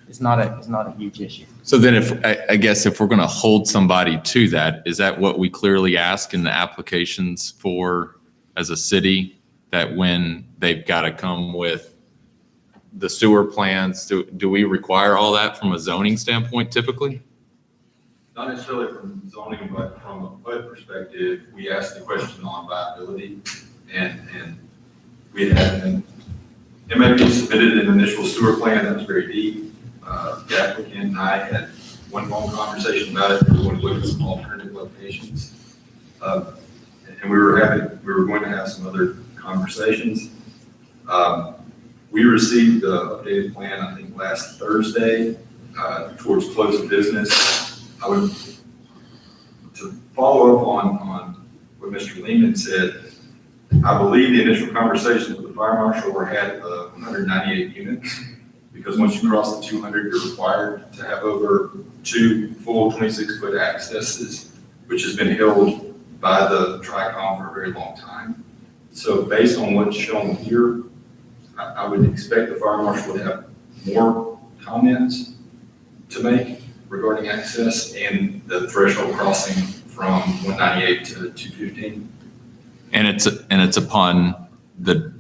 is not a huge issue. So then I guess if we're going to hold somebody to that, is that what we clearly ask in the applications for as a city, that when they've got to come with the sewer plans, do we require all that from a zoning standpoint typically? Not necessarily from zoning, but from a PUD perspective, we asked the question on viability, and we had, it may be submitted an initial sewer plan that was very deep. The applicant and I had one long conversation about it. We wanted to look at some alternative locations. And we were going to have some other conversations. We received the updated plan, I think, last Thursday, towards close of business. I would, to follow up on what Mr. Lehman said, I believe the initial conversations with the fire marshal were had 198 units, because once you cross the 200, you're required to have over 2 full 26-foot accesses, which has been held by the TRICOM for a very long time. So based on what's shown here, I would expect the fire marshal to have more comments to make regarding access and the threshold crossing from 198 to 215. And it's upon the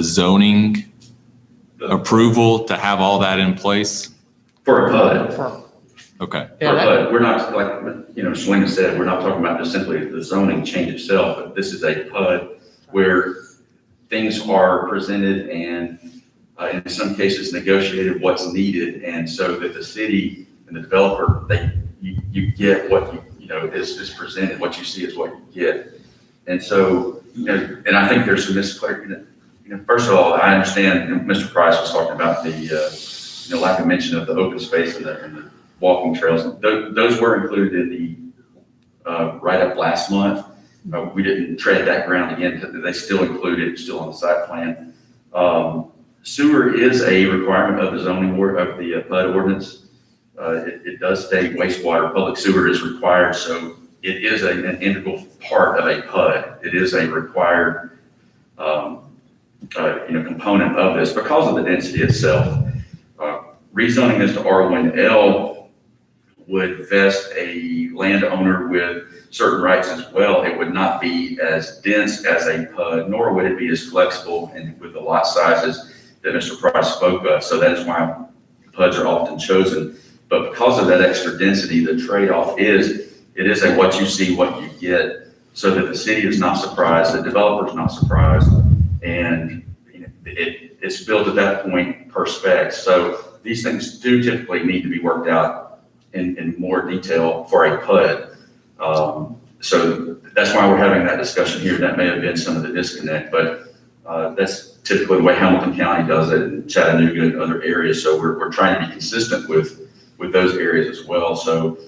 zoning approval to have all that in place? For a PUD. Okay. For a PUD, we're not, like, Selena said, we're not talking about just simply the zoning change itself, but this is a PUD where things are presented and in some cases negotiated what's needed, and so that the city and the developer, you get what is presented, what you see is what you get. And so, and I think there's some misclarity. First of all, I understand Mr. Price was talking about the lack of mention of the open space and the walking trails. Those were included in the write-up last month. We didn't tread that ground again. They still include it, still on the site plan. Sewer is a requirement of the zoning of the PUD ordinance. It does state wastewater, public sewer is required, so it is an integral part of a PUD. It is a required component of this because of the density itself. Rezoning this to R1L would vest a landowner with certain rights as well. It would not be as dense as a PUD, nor would it be as flexible and with the lot sizes that Mr. Price spoke of. So that is why PUDs are often chosen. But because of that extra density, the trade-off is, it is a what you see, what you get, so that the city is not surprised, the developer is not surprised, and it's built at that point per spec. So these things do typically need to be worked out in more detail for a PUD. So that's why we're having that discussion here. That may have been some of the disconnect, but that's typically the way Hamilton County does it, and Chattanooga and other areas. So we're trying to be consistent with those areas as well. So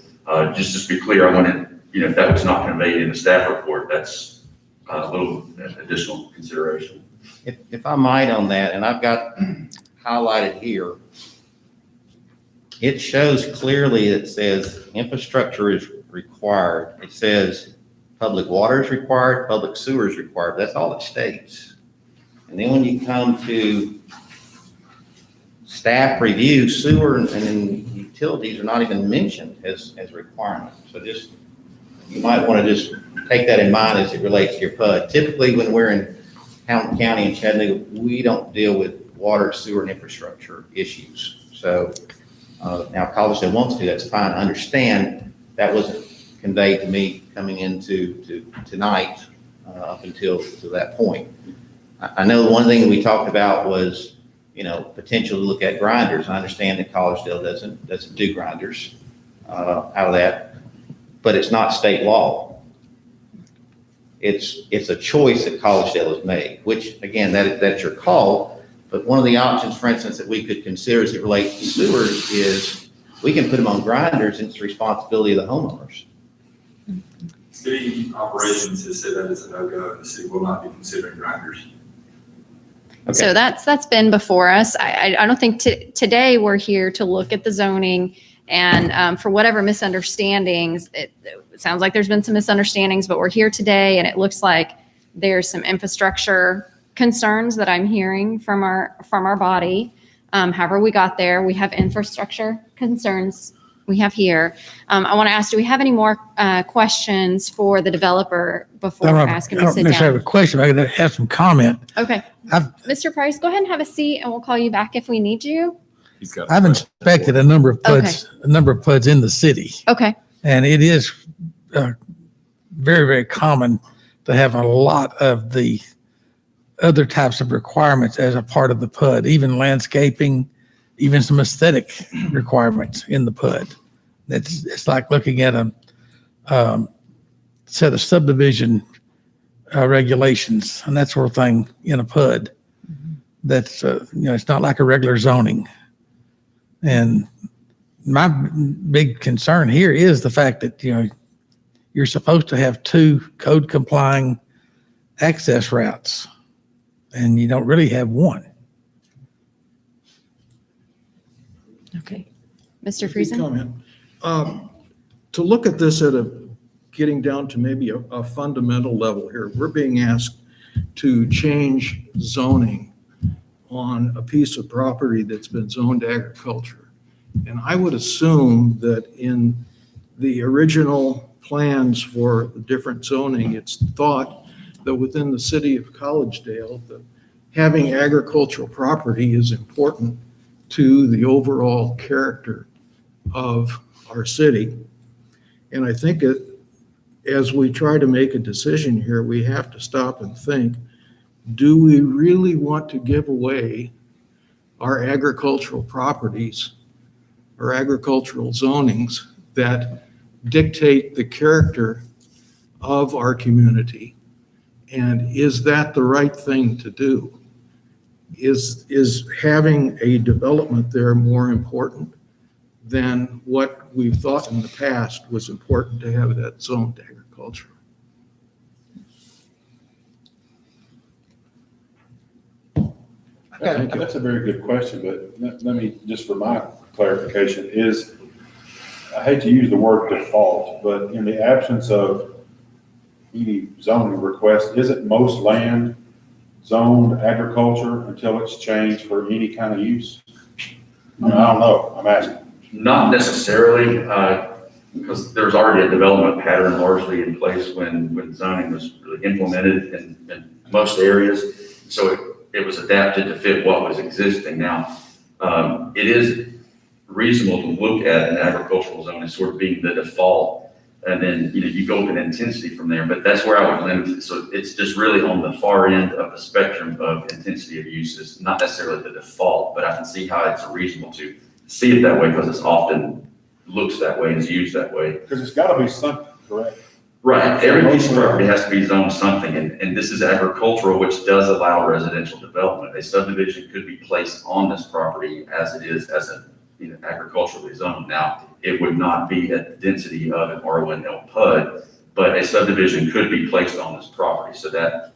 just to be clear, I wanted, if that was not conveyed in the staff report, that's a little additional consideration. If I might on that, and I've got highlighted here, it shows clearly, it says infrastructure is required. It says public water is required, public sewer is required. That's all it states. And then when you come to staff review, sewer and utilities are not even mentioned as requirements. So you might want to just take that in mind as it relates to your PUD. Typically, when we're in Hamilton County and Chattanooga, we don't deal with water, sewer, and infrastructure issues. So now Collegedale wants to, that's fine. I understand That wasn't conveyed to me coming into tonight up until to that point. I know one thing we talked about was, potential to look at grinders. I understand that Collegedale doesn't do grinders out of that, but it's not state law. It's a choice that Collegedale has made, which again, that's your call. But one of the options, for instance, that we could consider as it relates to sewers is we can put them on grinders, and it's the responsibility of the homeowners. City operations has said that is a no-go, and the city will not be considering grinders. Okay. So that's been before us. I don't think today we're here to look at the zoning and for whatever misunderstandings, it sounds like there's been some misunderstandings, but we're here today and it looks like there's some infrastructure concerns that I'm hearing from our body. However we got there, we have infrastructure concerns we have here. I want to ask, do we have any more questions for the developer before I ask him to sit I don't necessarily down? have a question, but I have some comment. Okay. Mr. Price, go ahead and have a seat and we'll call you back if we need you. He's got. I've inspected a number of PUDs in the city, Okay. and it is very, very common to have a lot of the other types of requirements as a part of the PUD, even landscaping, even some aesthetic requirements in the PUD. It's like looking at a set of subdivision regulations and that sort of thing in a PUD. That's, it's not like a regular zoning. And my big concern here is the fact that, you're supposed to have 2 code complying access routes and you don't really have one. Okay. Mr. Friesen? Comment. To look at this getting down to maybe a fundamental level here, we're being asked to change zoning on a piece of property that's been zoned agriculture. And I would assume that in the original plans for the different zoning, it's thought that within the city of Collegedale, that having agricultural property is important to the overall character of our city. And I think as we try to make a decision here, we have to stop and think, do we really want to give away our agricultural properties or agricultural zonings that dictate the character of our community? And is that the right thing to do? Is having a development there more important than what we've thought in the past was important to have that zoned agriculture? Thank you. That's a very good question, but let me, just for my clarification, I hate to use the word default, but in the absence of any zoning request, isn't most land zoned agriculture until it's changed for any kind of use? I don't know, I'm asking. Not necessarily, because there's already a development pattern largely in place when zoning was really implemented in most areas. So it was adapted to fit what was existing. Now, it is reasonable to look at an agricultural zone as sort of being the default, and then you go with an intensity from there. But that's where I would limit it. So it's just really on the far end of the spectrum of intensity of uses, not necessarily the default, but I can see how it's reasonable to see it that way because it's often looks that way and is used that way. Because it's got to be something, correct? Right, every piece of property has to be zoned something, and this is agricultural, which does allow residential development. A subdivision could be placed on this property as it is as a agriculturally zoned. Now, it would not be at the density of an R1L PUD, but a subdivision could be placed on this property, so that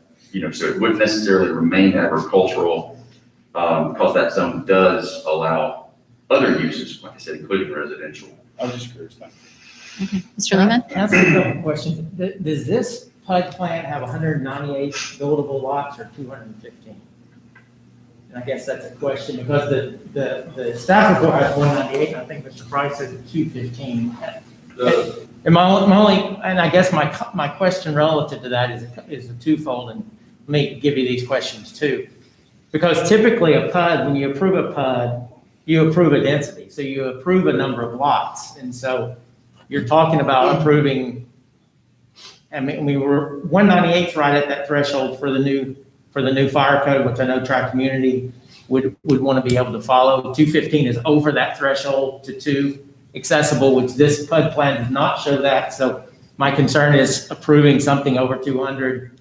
so it wouldn't necessarily remain agricultural because that zone does allow other uses, like I said, including residential. I was just curious. Thank you. Okay. Mr. Lehman? Can I ask a couple questions? Does this PUD plan have 198 buildable lots or 215? And I guess that's a question because the staff report has 198, and I think Mr. Price says 215. And my only, and I guess my question relative to that is a twofold, and let me give you these questions too. Because typically a PUD, when you approve a PUD, you approve a density. So you approve a number of lots. And so you're talking about approving, I mean, we were 198's right at that threshold for the new fire code, which I know Tri-Community would want to be able to follow. 215 is over that threshold to 2 accessible, which this PUD plan does not show that. So my concern is approving something over 200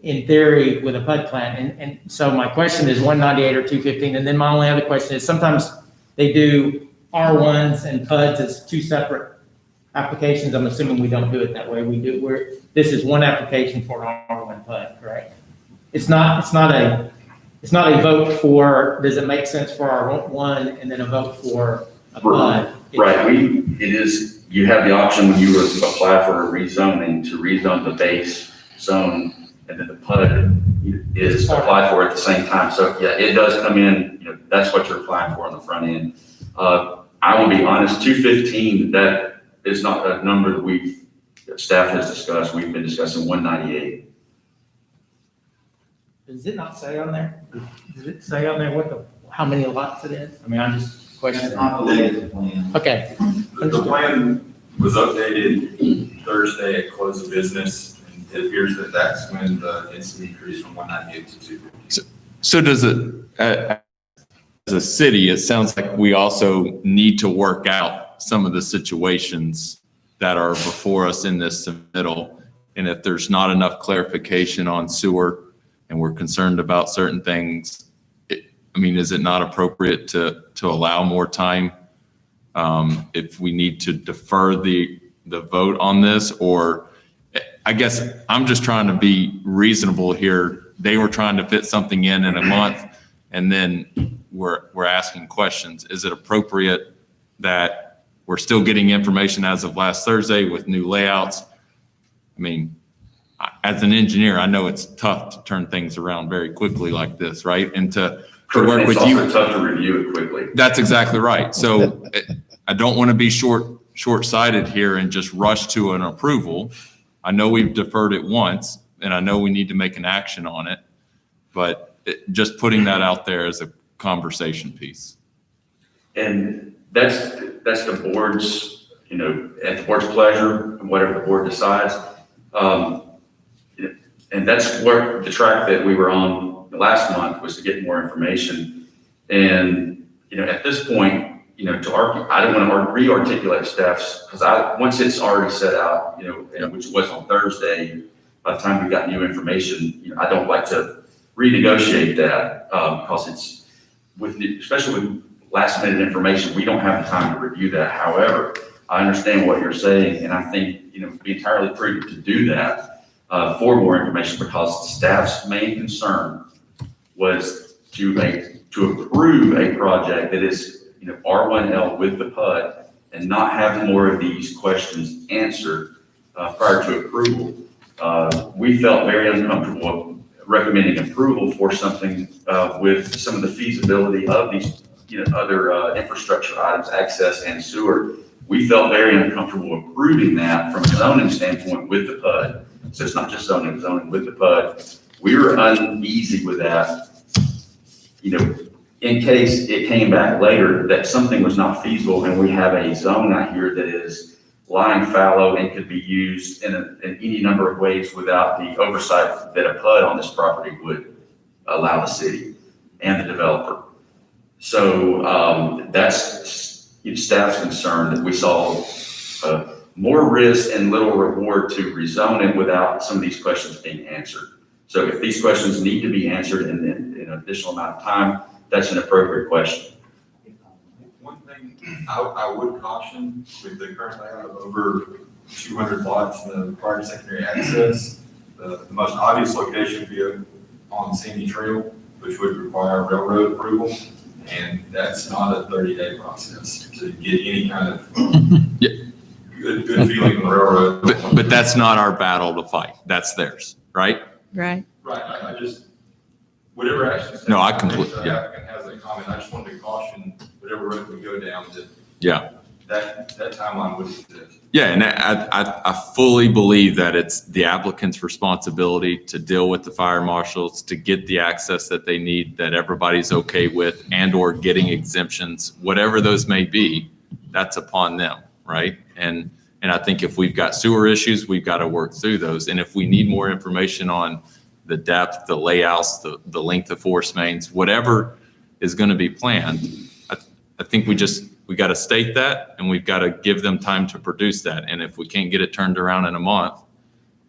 in theory with a PUD plan. And so my question is 198 or 215. And then my only other question is sometimes they do R1s and PUDs as 2 separate applications. I'm assuming we don't do it that way. This is one application for an R1 PUD, correct? It's not a vote for, does it make sense for R1 and then a vote for a PUD? Right, you have the option when you apply for a rezoning to rezone the base zone, and then the PUD is applied for at the same time. So yeah, it does come in, that's what you're applying for on the front end. I will be honest, 215, that is not a number that staff has discussed. We've been discussing 198. Does it not say on there? Does it say on there how many lots it is? I mean, I'm just questioning. Okay. The plan was updated Thursday at close of business, and it appears that that's when the density increased from 198 to 250. So does it, as a city, it sounds like we also need to work out some of the situations that are before us in this submittal. And if there's not enough clarification on sewer and we're concerned about certain things, is it not appropriate to allow more time if we need to defer the vote on this? Or I guess I'm just trying to be reasonable here. They were trying to fit something in a month, and then we're asking questions. Is it appropriate that we're still getting information as of last Thursday with new layouts? As an engineer, I know it's tough to turn things around very quickly like this, right? And to work with you. It's also tough to review it quickly. That's exactly right. So I don't want to be short-sighted here and just rush to an approval. I know we've deferred it once, and I know we need to make an action on it, but just putting that out there as a conversation piece. And that's the board's, at the board's pleasure, and whatever the board decides. And that's where the track that we were on last month was to get more information. And, at this point, to argue, I don't want to re-articulate staff's, because once it's already set out, which was on Thursday, by the time we got new information, I don't like to renegotiate that because it's especially with last minute information, we don't have the time to review that. However, I understand what you're saying, and I think, it'd be entirely prudent to do that for more information, because staff's main concern was to approve a project that is, R1L with the PUD and not have more of these questions answered prior to approval. We felt very uncomfortable recommending approval for something with some of the feasibility of these, other infrastructure items, access and sewer. We felt very uncomfortable approving that from a zoning standpoint with the PUD. So it's not just zoning with the PUD. We were uneasy with that, in case it came back later that something was not feasible and we have a zone out here that is lying fallow and could be used in any number of ways without the oversight that a PUD on this property would allow the city and the developer. So that's staff's concern, that we saw more risk and little reward to rezone it without some of these questions being answered. So if these questions need to be answered in an additional amount of time, that's an appropriate question. One thing I would caution with the current layout of over 200 lots in the prior secondary access, the most obvious location would be on Sandy Trail, which would require railroad approval. And that's not a 30-day process to get any kind of good feeling from the railroad. But that's not our battle to fight. That's theirs, right? Right. Right. I just, whatever action. No, I completely, The applicant has a comment. I just wanted to caution whatever road we go down that timeline would exist. Yeah, and I fully believe that it's the applicant's responsibility to deal with the fire marshals, to get the access that they need, that everybody's okay with, and or getting exemptions, whatever those may be, that's upon them. right? And I think if we've got sewer issues, we've got to work through those. And if we need more information on the depth, the layouts, the length of force mains, whatever is going to be planned, I think we got to state that, and we've got to give them time to produce that. And if we can't get it turned around in a month,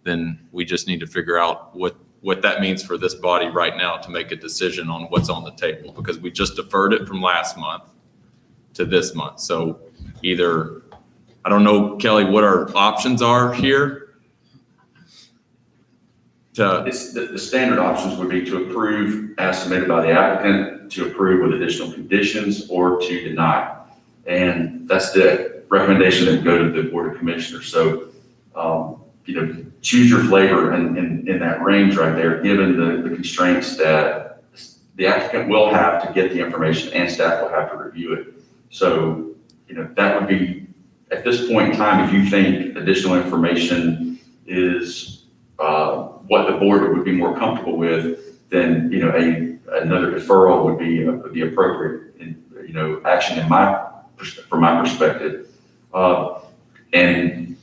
then we just need to figure out what that means for this body right now to make a decision on what's on the table, because we just deferred it from last month to this month. So either, I don't know, Kelly, what our options are here. The standard options would be to approve as submitted by the applicant, to approve with additional conditions, or to deny. And that's the recommendation that would go to the Board of Commissioners. So, choose your flavor in that range right there, given the constraints that the applicant will have to get the information and staff will have to review it. So, that would be, at this point in time, if you think additional information is what the board would be more comfortable with, then, another deferral would be the appropriate, action from my perspective. And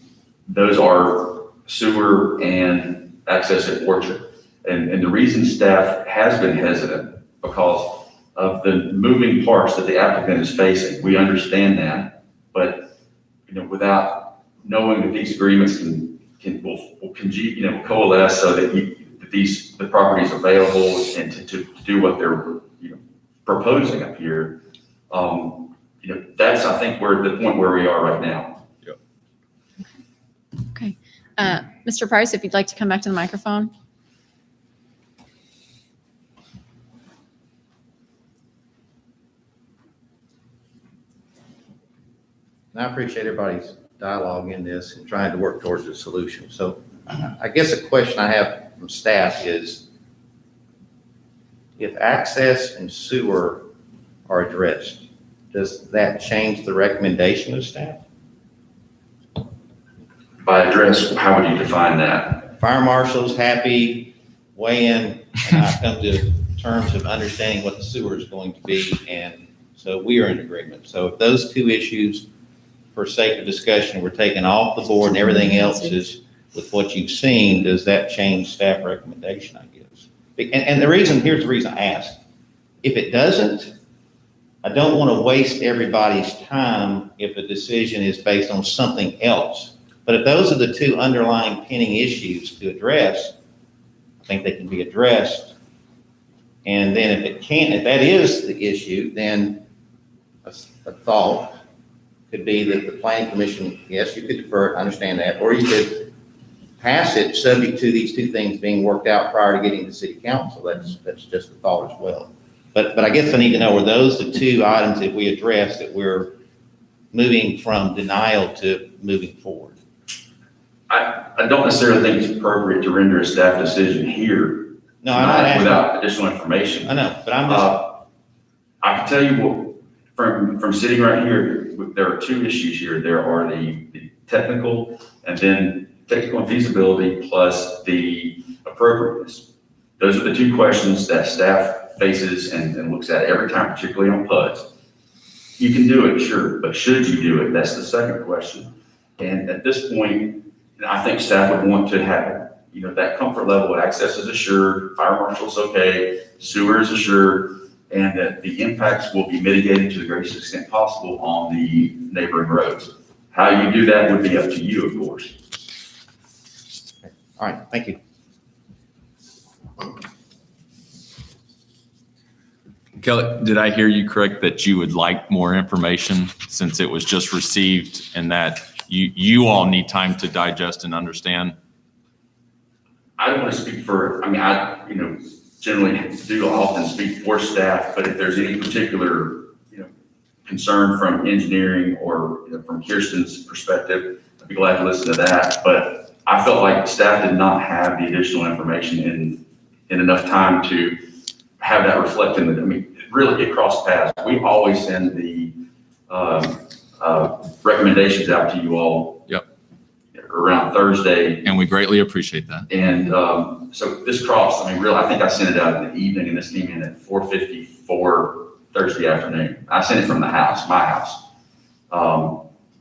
those are sewer and access at Orchard. And the reason staff has been hesitant because of the moving parts that the applicant is facing. We understand that, but, without knowing that these agreements will coalesce so that the property is available and to do what they're, proposing up here. That's, I think, the point where we are right now. Okay. Mr. Price, if you'd like to come back to the microphone. And I appreciate everybody's dialogue in this and trying to work towards a solution. So I guess a question I have from staff is, if access and sewer are addressed, does that change the recommendation of staff? By address, how would you define that? Fire marshal's happy, weigh in, and I come to terms of understanding what the sewer is going to be, and so we are in agreement. So if those two issues, for sake of discussion, were taken off the board and everything else is with what you've seen, does that change staff recommendation, I guess? And here's the reason I ask. If it doesn't, I don't want to waste everybody's time if a decision is based on something else. But if those are the two underlying pending issues to address, I think they can be addressed. And then if that is the issue, then a thought could be that the planning commission, yes, you could defer it, I understand that, or you could pass it subject to these two things being worked out prior to getting to city council. That's just a thought as well. But I guess I need to know, are those the two items that we address that we're moving from denial to moving forward? I don't necessarily think it's appropriate to render a staff decision here. No, I'm not asking. Without additional information. I know, but I'm just. I can tell you what, from sitting right here, there are two issues here. There are the technical and feasibility plus the appropriateness. Those are the two questions that staff faces and looks at every time, particularly on PUDs. You can do it, sure, but should you do it? That's the second question. And at this point, I think staff would want to have, that comfort level, access is assured, fire marshal's okay, sewer is assured, and that the impacts will be mitigated to the greatest extent possible on the neighboring roads. How you do that would be up to you, of course. All right, thank you. Kelly, did I hear you correct that you would like more information since it was just received and that you all need time to digest and understand? I don't want to speak for, I generally do often speak for staff, but if there's any particular, concern from engineering or from Kirsten's perspective, I'd be glad to listen to that. But I felt like staff did not have the additional information in enough time to have that reflect in the, really it crossed paths. We always send the recommendations out to you all. Yep. Around Thursday. And we greatly appreciate that. And so this crossed, really, I think I sent it out in the evening and this came in at 4:54 Thursday afternoon. I sent it from the house, my house.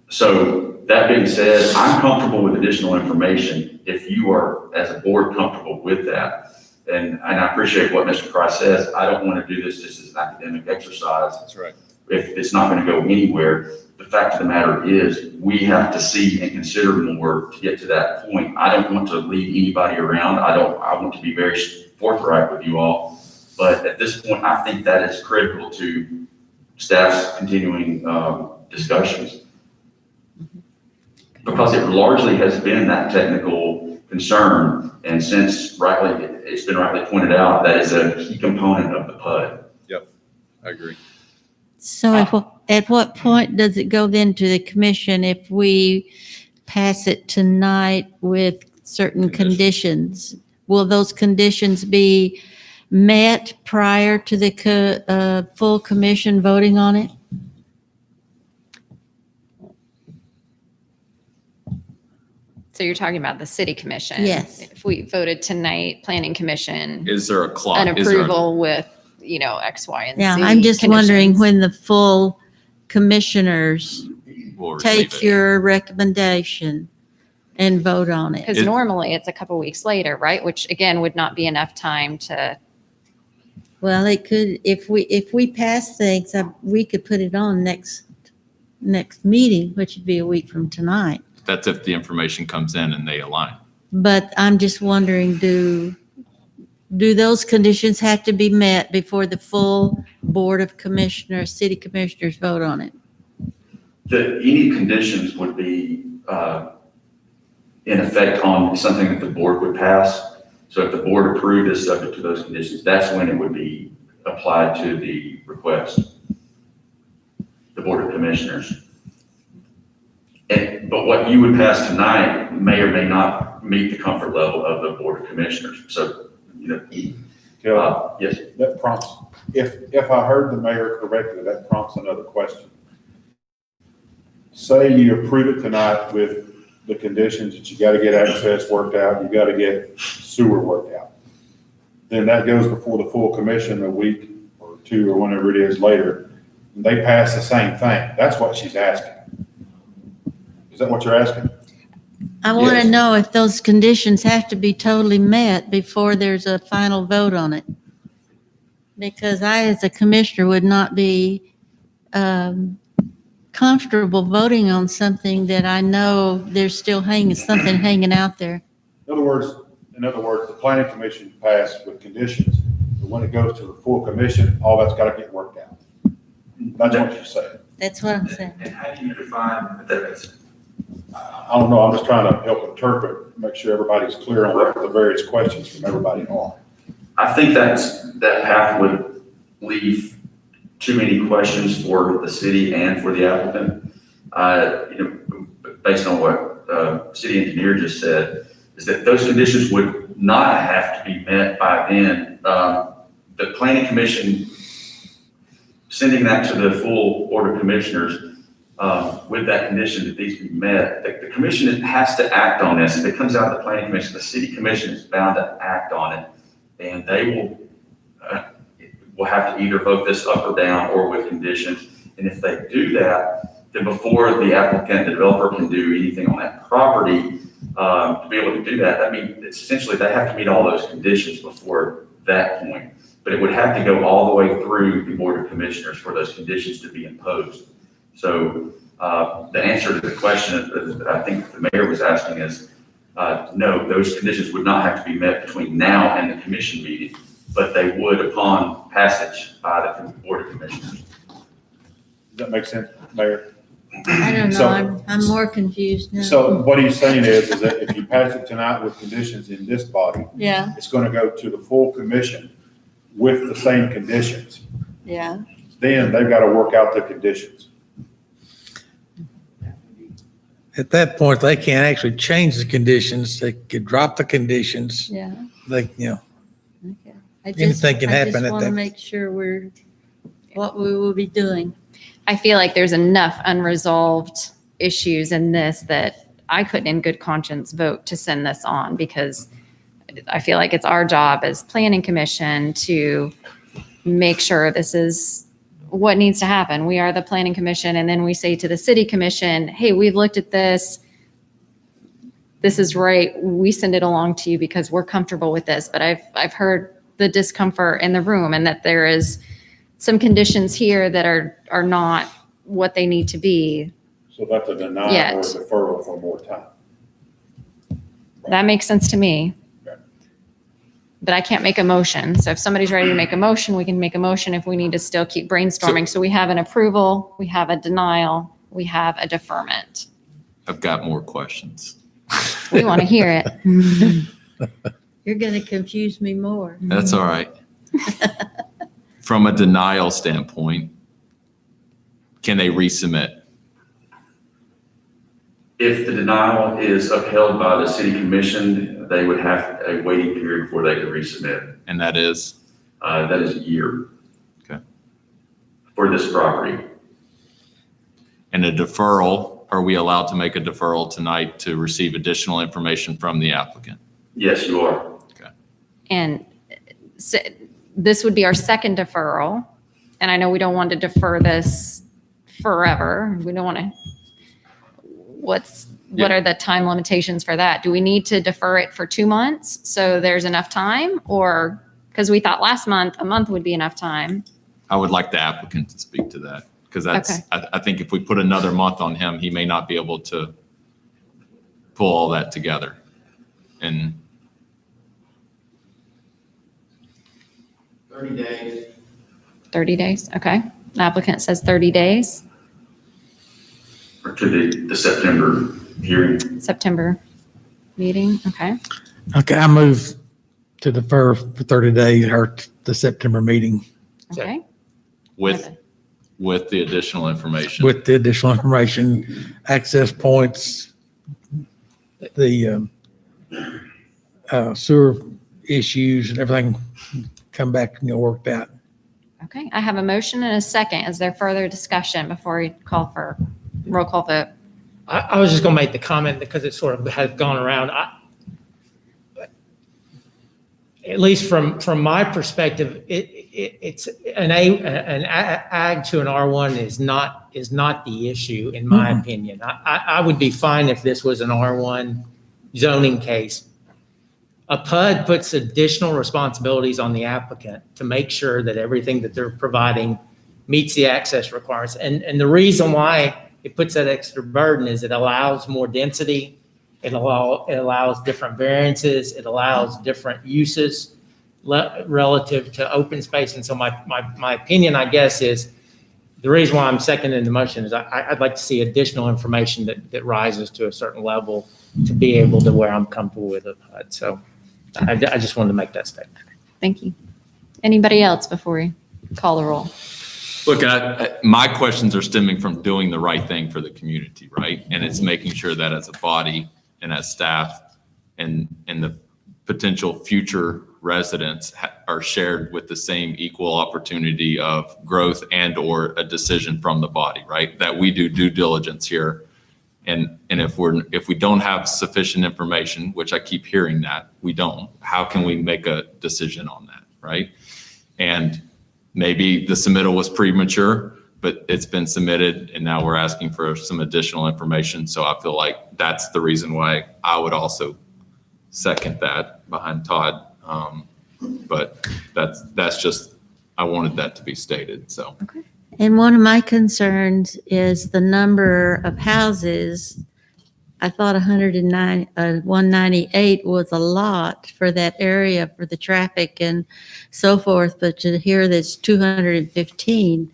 So that being said, I'm comfortable with additional information if you are, as a board, comfortable with that. And I appreciate what Mr. Price says. I don't want to do this just as an academic exercise. That's right. If it's not going to go anywhere. The fact of the matter is, we have to see and consider more to get to that point. I don't want to lead anybody around. I want to be very forthright with you all. But at this point, I think that is critical to staff's continuing discussions. Because it largely has been that technical concern. And since it's been rightly pointed out, that is a key component of the PUD. Yep, I agree. So at what point does it go then to the commission if we pass it tonight with certain conditions? Will those conditions be met prior to the full commission voting on it? So you're talking about the city commission? Yes. If we voted tonight, planning commission, Is there a clause? an approval with, X, Y, and Z. Yeah, I'm just wondering conditions. when the full commissioners take your recommendation and vote on it. Because normally it's a couple weeks later, right? Which again, would not be enough time to, Well, it could, if we pass things, we could put it on next meeting, which would be a week from tonight. That's if the information comes in and they align. But I'm just wondering, do those conditions have to be met before the full Board of Commissioners, City Commissioners vote on it? Any conditions would be in effect on something that the board would pass. So if the board approved is subject to those conditions, that's when it would be applied to the request, the Board of Commissioners. But what you would pass tonight may or may not meet the comfort level of the Board of Commissioners. So, yes. That prompts, if I heard the mayor correctly, that prompts another question. Say you approve it tonight with the conditions that you got to get access worked out, you got to get sewer worked out. Then that goes before the full commission a week or two or whenever it is later. And they pass the same thing. That's what she's asking. Is that what you're asking? I want Yes. to know if those conditions have to be totally met before there's a final vote on it. Because I, as a commissioner, would not be comfortable voting on something that I know there's still something hanging out there. In other words, the planning commission passed with conditions, but when it goes to the full commission, all that's got to get worked out. That's what you're saying. That's what I'm saying. And how do you define that? I don't know, I'm just trying to help interpret, make sure everybody's clear on what the various questions from everybody are. I think that path would leave too many questions for the city and for the applicant. Based on what city engineer just said, is that those conditions would not have to be met by then. The planning commission sending that to the full Board of Commissioners with that condition that these be met, the commission has to act on this. If it comes out of the planning commission, the city commission is bound to act on it, and they will have to either vote this up or down or with conditions. And if they do that, then before the applicant, the developer can do anything on that property, to be able to do that, I mean, it's essentially they have to meet all those conditions before that point. But it would have to go all the way through the Board of Commissioners for those conditions to be imposed. So the answer to the question that I think the mayor was asking is, no, those conditions would not have to be met between now and the commission meeting, but they would upon passage by the Board of Commissioners. Does that make sense, Mayor? I don't know, So- I'm more confused now. So what he's saying is that if you pass it tonight with conditions in this body, Yeah, it's going to go to the full commission with the same conditions. yeah. Then they've got to work out the conditions. At that point, they can't actually change the conditions. They could drop the conditions. Yeah. They, Okay. Anything can happen I at just want to that. make sure what we will be doing. I feel like there's enough unresolved issues in this that I couldn't in good conscience vote to send this on, because I feel like it's our job as planning commission to make sure this is what needs to happen. We are the planning commission, and then we say to the city commission, hey, we've looked at this. This is right. We send it along to you because we're comfortable with this. But I've heard the discomfort in the room, and that there is some conditions here that are not what they need to be. So that's a denial Yet. or a deferral for more time. That makes sense to me. Okay. But I can't make a motion. So if somebody's ready to make a motion, we can make a motion if we need to still keep brainstorming. So we have an approval, we have a denial, we have a deferment. I've got more questions. We want to hear it. You're going to confuse me more. That's all right. From a denial standpoint, can they resubmit? If the denial is upheld by the city commission, they would have a waiting period before they could resubmit. And that is? That is a year. Okay. For this property. And a deferral, are we allowed to make a deferral tonight to receive additional information from the applicant? Yes, you are. And so this would be our second deferral. And I know we don't want to defer this forever. We don't want to, what are the time limitations for that? Do we need to defer it for 2 months so there's enough time? Or, because we thought last month, a month would be enough time. I would like the applicant to speak to that, because that's, Okay. I think if we put another month on him, he may not be able to pull all that together. And 30 days. 30 days, okay. The applicant says 30 days, Or to the September hearing. September meeting, okay. Okay, I move to defer for 30 days or the September meeting Okay. with the additional information. with the additional information, access points, the sewer issues and everything come back and get worked out. Okay, I have a motion and a second. Is there further discussion before we call for roll call vote? I was just going to make the comment because it sort of has gone around. At least from my perspective, it's an ag to an R1 is not the issue in my opinion. I would be fine if this was an R1 zoning case. A PUD puts additional responsibilities on the applicant to make sure that everything that they're providing meets the access requirements. And the reason why it puts that extra burden is it allows more density. It allows different variances. It allows different uses relative to open space. And so my opinion, I guess, is the reason why I'm seconding the motion is I'd like to see additional information that rises to a certain level to be able to where I'm comfortable with a PUD. So I just wanted to make that statement. Thank you. Anybody else before we call the roll? Look, my questions are stemming from doing the right thing for the community, right? And it's making sure that as a body and as staff and the potential future residents are shared with the same equal opportunity of growth and or a decision from the body, right? That we do due diligence here. And if we don't have sufficient information, which I keep hearing that we don't, how can we make a decision on that, right? And maybe the submittal was premature, but it's been submitted and now we're asking for some additional information. So I feel like that's the reason why I would also second that behind Todd. But that's just, I wanted that to be stated, so. Okay. And one of my concerns is the number of houses. I thought 198 was a lot for that area for the traffic and so forth, but to hear this 215,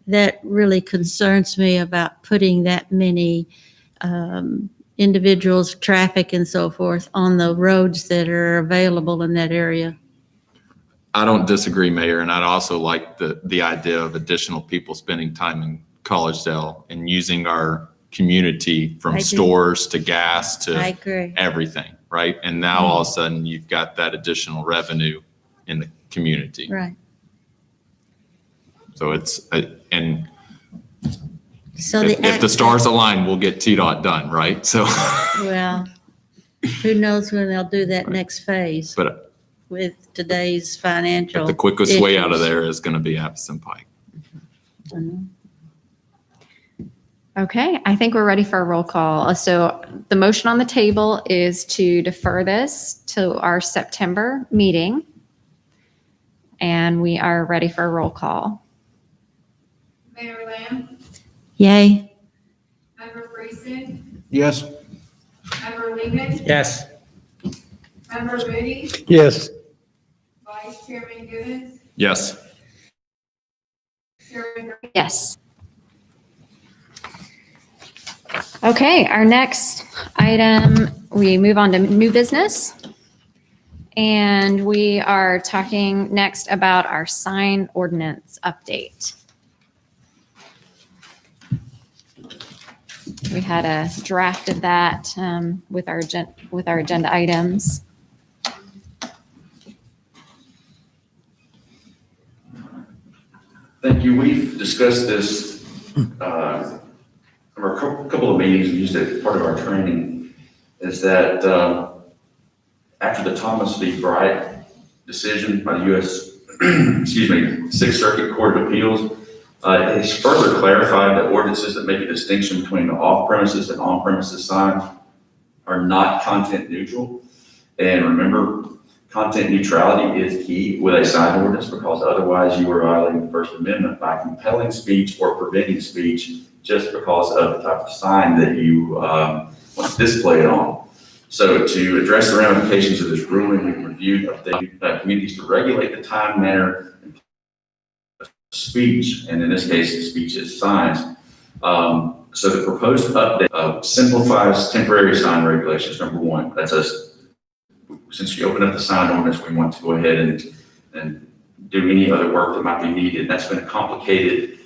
that really concerns me about putting that many individuals, traffic and so forth on the roads that are available in that area. I don't disagree, Mayor, and I'd also like the idea of additional people spending time in Collegedale and using our community I from do. stores to gas I to agree. everything, right? And now all of a sudden you've got that additional revenue in the community. Right. So it's, and So if the stars align, we'll get TDOT done, right? So, Well, who knows when they'll do that next phase but with today's financial. the quickest way out of issues. there is going to be Addison Pike. Okay, I think we're ready for a roll call. So the motion on the table is to defer this to our September meeting. And we are ready for a roll call. Mayor Lamb, Yay. Member Friesen, Yes. Member Lehman, Yes. Member Moody, Yes. Vice Chairman Givens, Yes. Chairman Gray. Yes. Okay, our next item, we move on to new business. And we are talking next about our sign ordinance update. We had a draft of that with our agenda items. Thank you. We've discussed this over a couple of meetings and used it as part of our training, is that after the Thomas v. Bright decision by the U.S., Sixth Circuit Court of Appeals, it has further clarified that ordinances that make a distinction between the off-premises and on-premises signs are not content neutral. And remember, content neutrality is key with a sign ordinance, because otherwise you are violating the First Amendment by compelling speech or preventing speech just because of the type of sign that you want to display it on. So to address the ramifications of this ruling, we've reviewed communities to regulate the time, manner, and speech, and in this case, the speech is signs. So the proposed update simplifies temporary sign regulations, number one. That's since you open up the sign ordinance, we want to go ahead and do any other work that might be needed. That's been complicated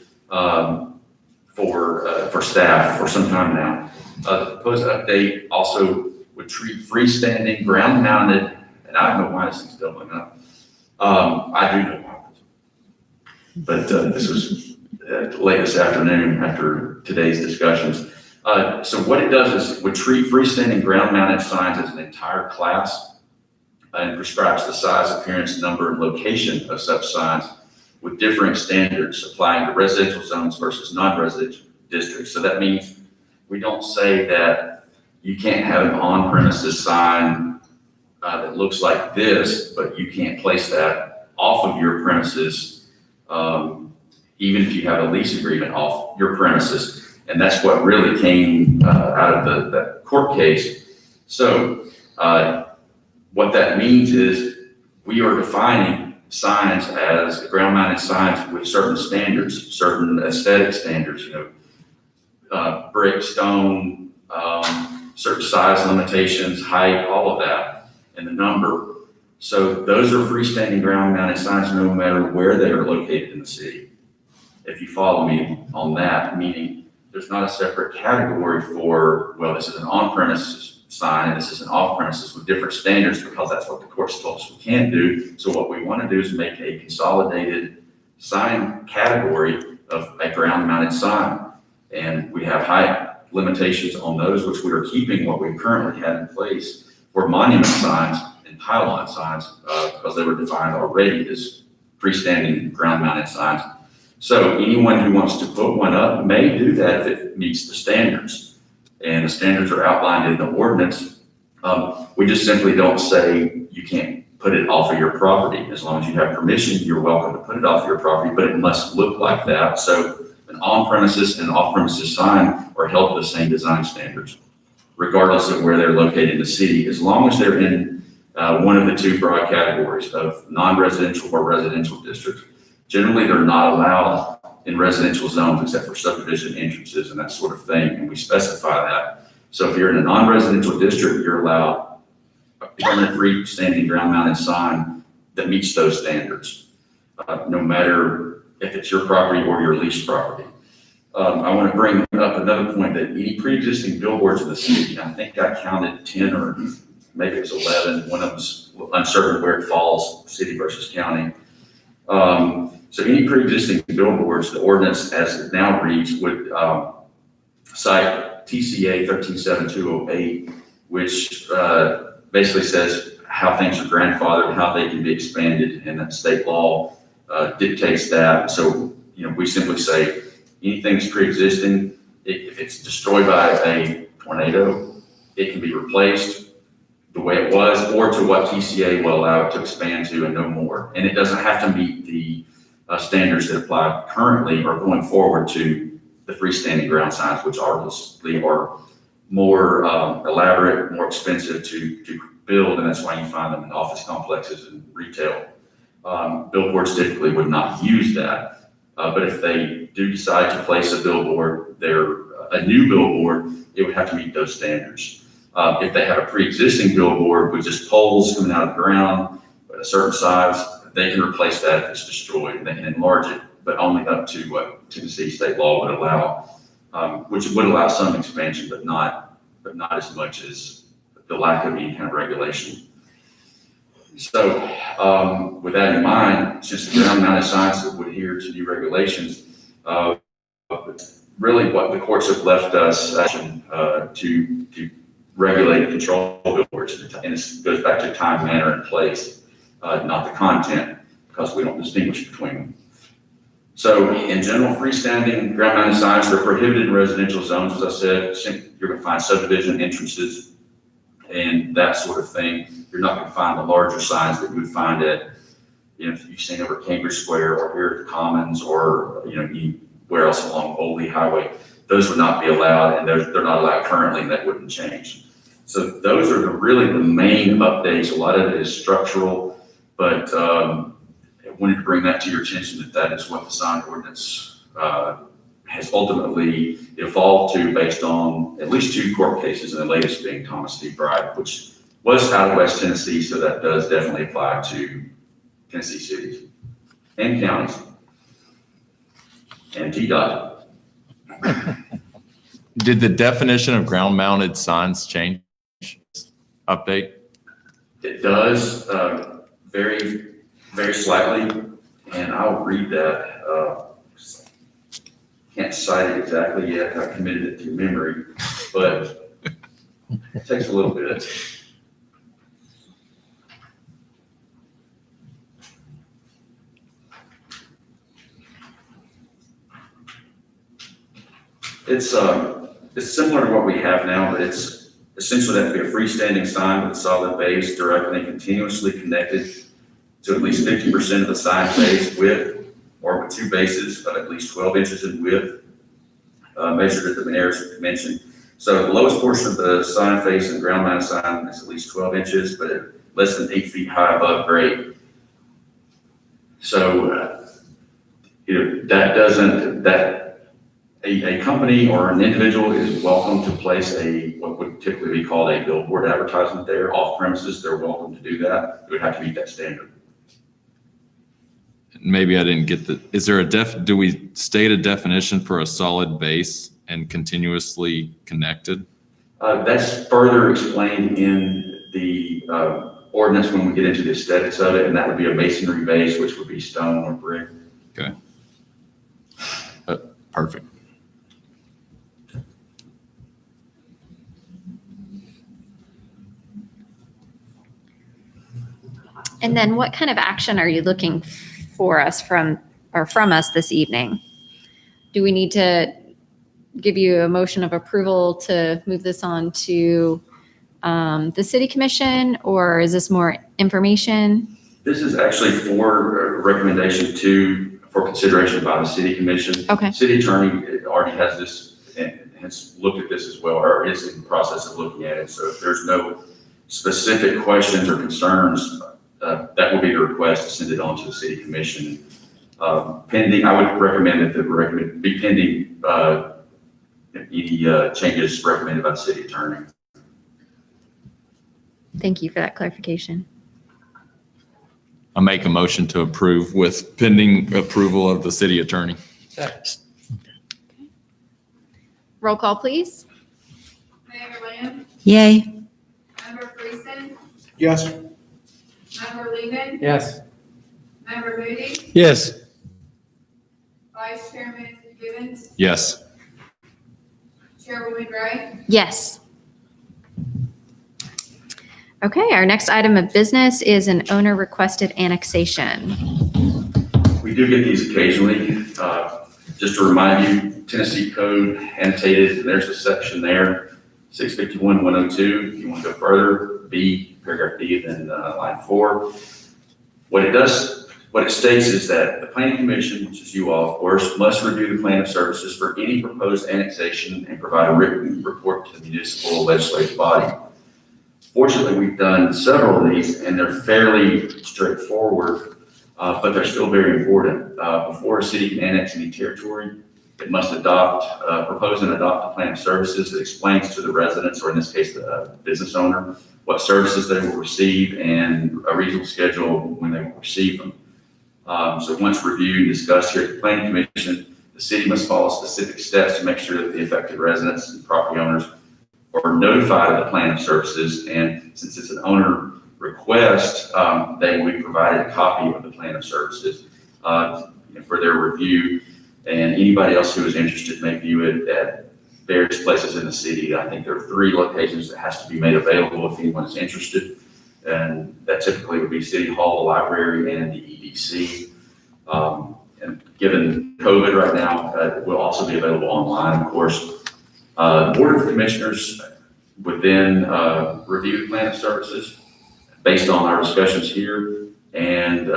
for staff for some time now. The proposed update also would treat freestanding, ground-mounted, and I don't know why this thing's doubling up. I do know why. But this was late this afternoon after today's discussions. So what it does is it would treat freestanding, ground-mounted signs as an entire class and prescribes the size, appearance, number, and location of such signs with differing standards applying to residential zones versus non-residential districts. So that means we don't say that you can't have an on-premises sign that looks like this, but you can't place that off of your premises, even if you have a lease agreement off your premises. And that's what really came out of the court case. So what that means is we are defining signs as ground-mounted signs with certain standards, certain aesthetic standards, brick, stone, certain size limitations, height, all of that, and the number. So those are freestanding ground-mounted signs no matter where they are located in the city. If you follow me on that, meaning there's not a separate category for, well, this is an on-premises sign and this is an off-premises with different standards, because that's what the court's told us we can do. So what we want to do is make a consolidated sign category of a ground-mounted sign. And we have height limitations on those, which we are keeping what we currently have in place for monument signs and pylon signs, because they were defined already as freestanding ground-mounted signs. So anyone who wants to put one up may do that if it meets the standards. And the standards are outlined in the ordinance. We just simply don't say you can't put it off of your property. As long as you have permission, you're welcome to put it off your property, but it must look like that. So an on-premises and off-premises sign are held to the same design standards, regardless of where they're located in the city, as long as they're in one of the two broad categories of non-residential or residential districts. Generally, they're not allowed in residential zones except for subdivision entrances and that sort of thing, and we specify that. So if you're in a non-residential district, you're allowed a permanent freestanding ground-mounted sign that meets those standards, no matter if it's your property or your leased property. I want to bring up another point, that any pre-existing billboards in the city, I think I counted 10 or maybe it was 11, one of them's uncertain where it falls, city versus county. So any pre-existing billboards, the ordinance as it now reads would cite TCA 137208, which basically says how things are grandfathered, how they can be expanded, and that state law dictates that. So we simply say, anything's pre-existing, if it's destroyed by a tornado, it can be replaced the way it was, or to what TCA will allow it to expand to and no more. And it doesn't have to meet the standards that apply currently or going forward to the freestanding ground signs, which obviously are more elaborate, more expensive to build, and that's why you find them in office complexes and retail. Billboards typically would not use that, but if they do decide to place a billboard, a new billboard, it would have to meet those standards. If they have a pre-existing billboard with just poles coming out of the ground at a certain size, they can replace that if it's destroyed, and they can enlarge it, but only up to what Tennessee state law would allow, which would allow some expansion, but not as much as the lack of any kind of regulation. So with that in mind, since the ground mounted signs would adhere to new regulations, really what the courts have left us to regulate and control billboards, and this goes back to time, manner, and place, not the content, because we don't distinguish between them. So in general, freestanding ground mounted signs are prohibited in residential zones. As I said, you're going to find subdivision entrances and that sort of thing. You're not going to find the larger signs that you would find at, if you've seen over Cambridge Square or here at the Commons or, anywhere else along Old Lee Highway. Those would not be allowed, and they're not allowed currently, and that wouldn't change. So those are really the main updates. A lot of it is structural, but I wanted to bring that to your attention that is what the sign ordinance has ultimately evolved to based on at least 2 court cases, and the latest being Thomas v. Bride, which was out of West Tennessee, so that does definitely apply to Tennessee cities and counties and TDOT. Did the definition of ground mounted signs change? Update? It does, very, very slightly, and I'll read that. Can't cite it exactly yet. I committed it to memory, but it takes a little bit. It's similar to what we have now, but it's essentially that to be a freestanding sign with a solid base directly and continuously connected to at least 50% of the sign face width, or with 2 bases of at least 12 inches in width, measured at the Menares dimension. So the lowest portion of the sign face and ground mounted sign is at least 12 inches, but less than 8 feet high above grade. So, a company or an individual is welcome to place what would typically be called a billboard advertisement there off premises. They're welcome to do that. It would have to meet that standard. Maybe I didn't get do we state a definition for a solid base and continuously connected? That's further explained in the ordinance when we get into the aesthetics of it, and that would be a masonry base, which would be stone or brick. Okay. Perfect. And then what kind of action are you looking for us from us this evening? Do we need to give you a motion of approval to move this on to the city commission, or is this more information? This is actually for recommendation for consideration by the city commission. Okay. City attorney already has this and has looked at this as well, or is in the process of looking at it. So if there's no specific questions or concerns, that will be the request to send it on to the city commission. Pending, I would recommend that be pending any changes recommended by the city attorney. Thank you for that clarification. I make a motion to approve with pending approval of the city attorney. Roll call, please. Mayor Lamb, Yay. Member Friesen, Yes. Member Lehman, Yes. Member Moody, Yes. Vice Chairman Givens, Yes. Chairwoman Gray. Yes. Okay, our next item of business is an owner requested annexation. We do get these occasionally. Just to remind you, Tennessee Code annotated, and there's a section there, 651-102. If you want to go further, B, paragraph B, then line 4. What it states is that the Planning Commission, which is you all, of course, must review the plan of services for any proposed annexation and provide a written report to the municipal legislative body. Fortunately, we've done several of these, and they're fairly straightforward, but they're still very important. Before a city can annex any territory, it must propose and adopt a plan of services that explains to the residents, or in this case, the business owner, what services they will receive and a reasonable schedule when they will receive them. So once reviewed and discussed here at the Planning Commission, the city must follow specific steps to make sure that the affected residents and property owners are notified of the plan of services. And since it's an owner request, they will be provided a copy of the plan of services for their review. And anybody else who is interested may view it at various places in the city. I think there are 3 locations that has to be made available if anyone is interested. And that typically would be City Hall, the library, and the EDC. And given COVID right now, it will also be available online, of course. The Board of Commissioners would then review the plan of services based on our discussions here, and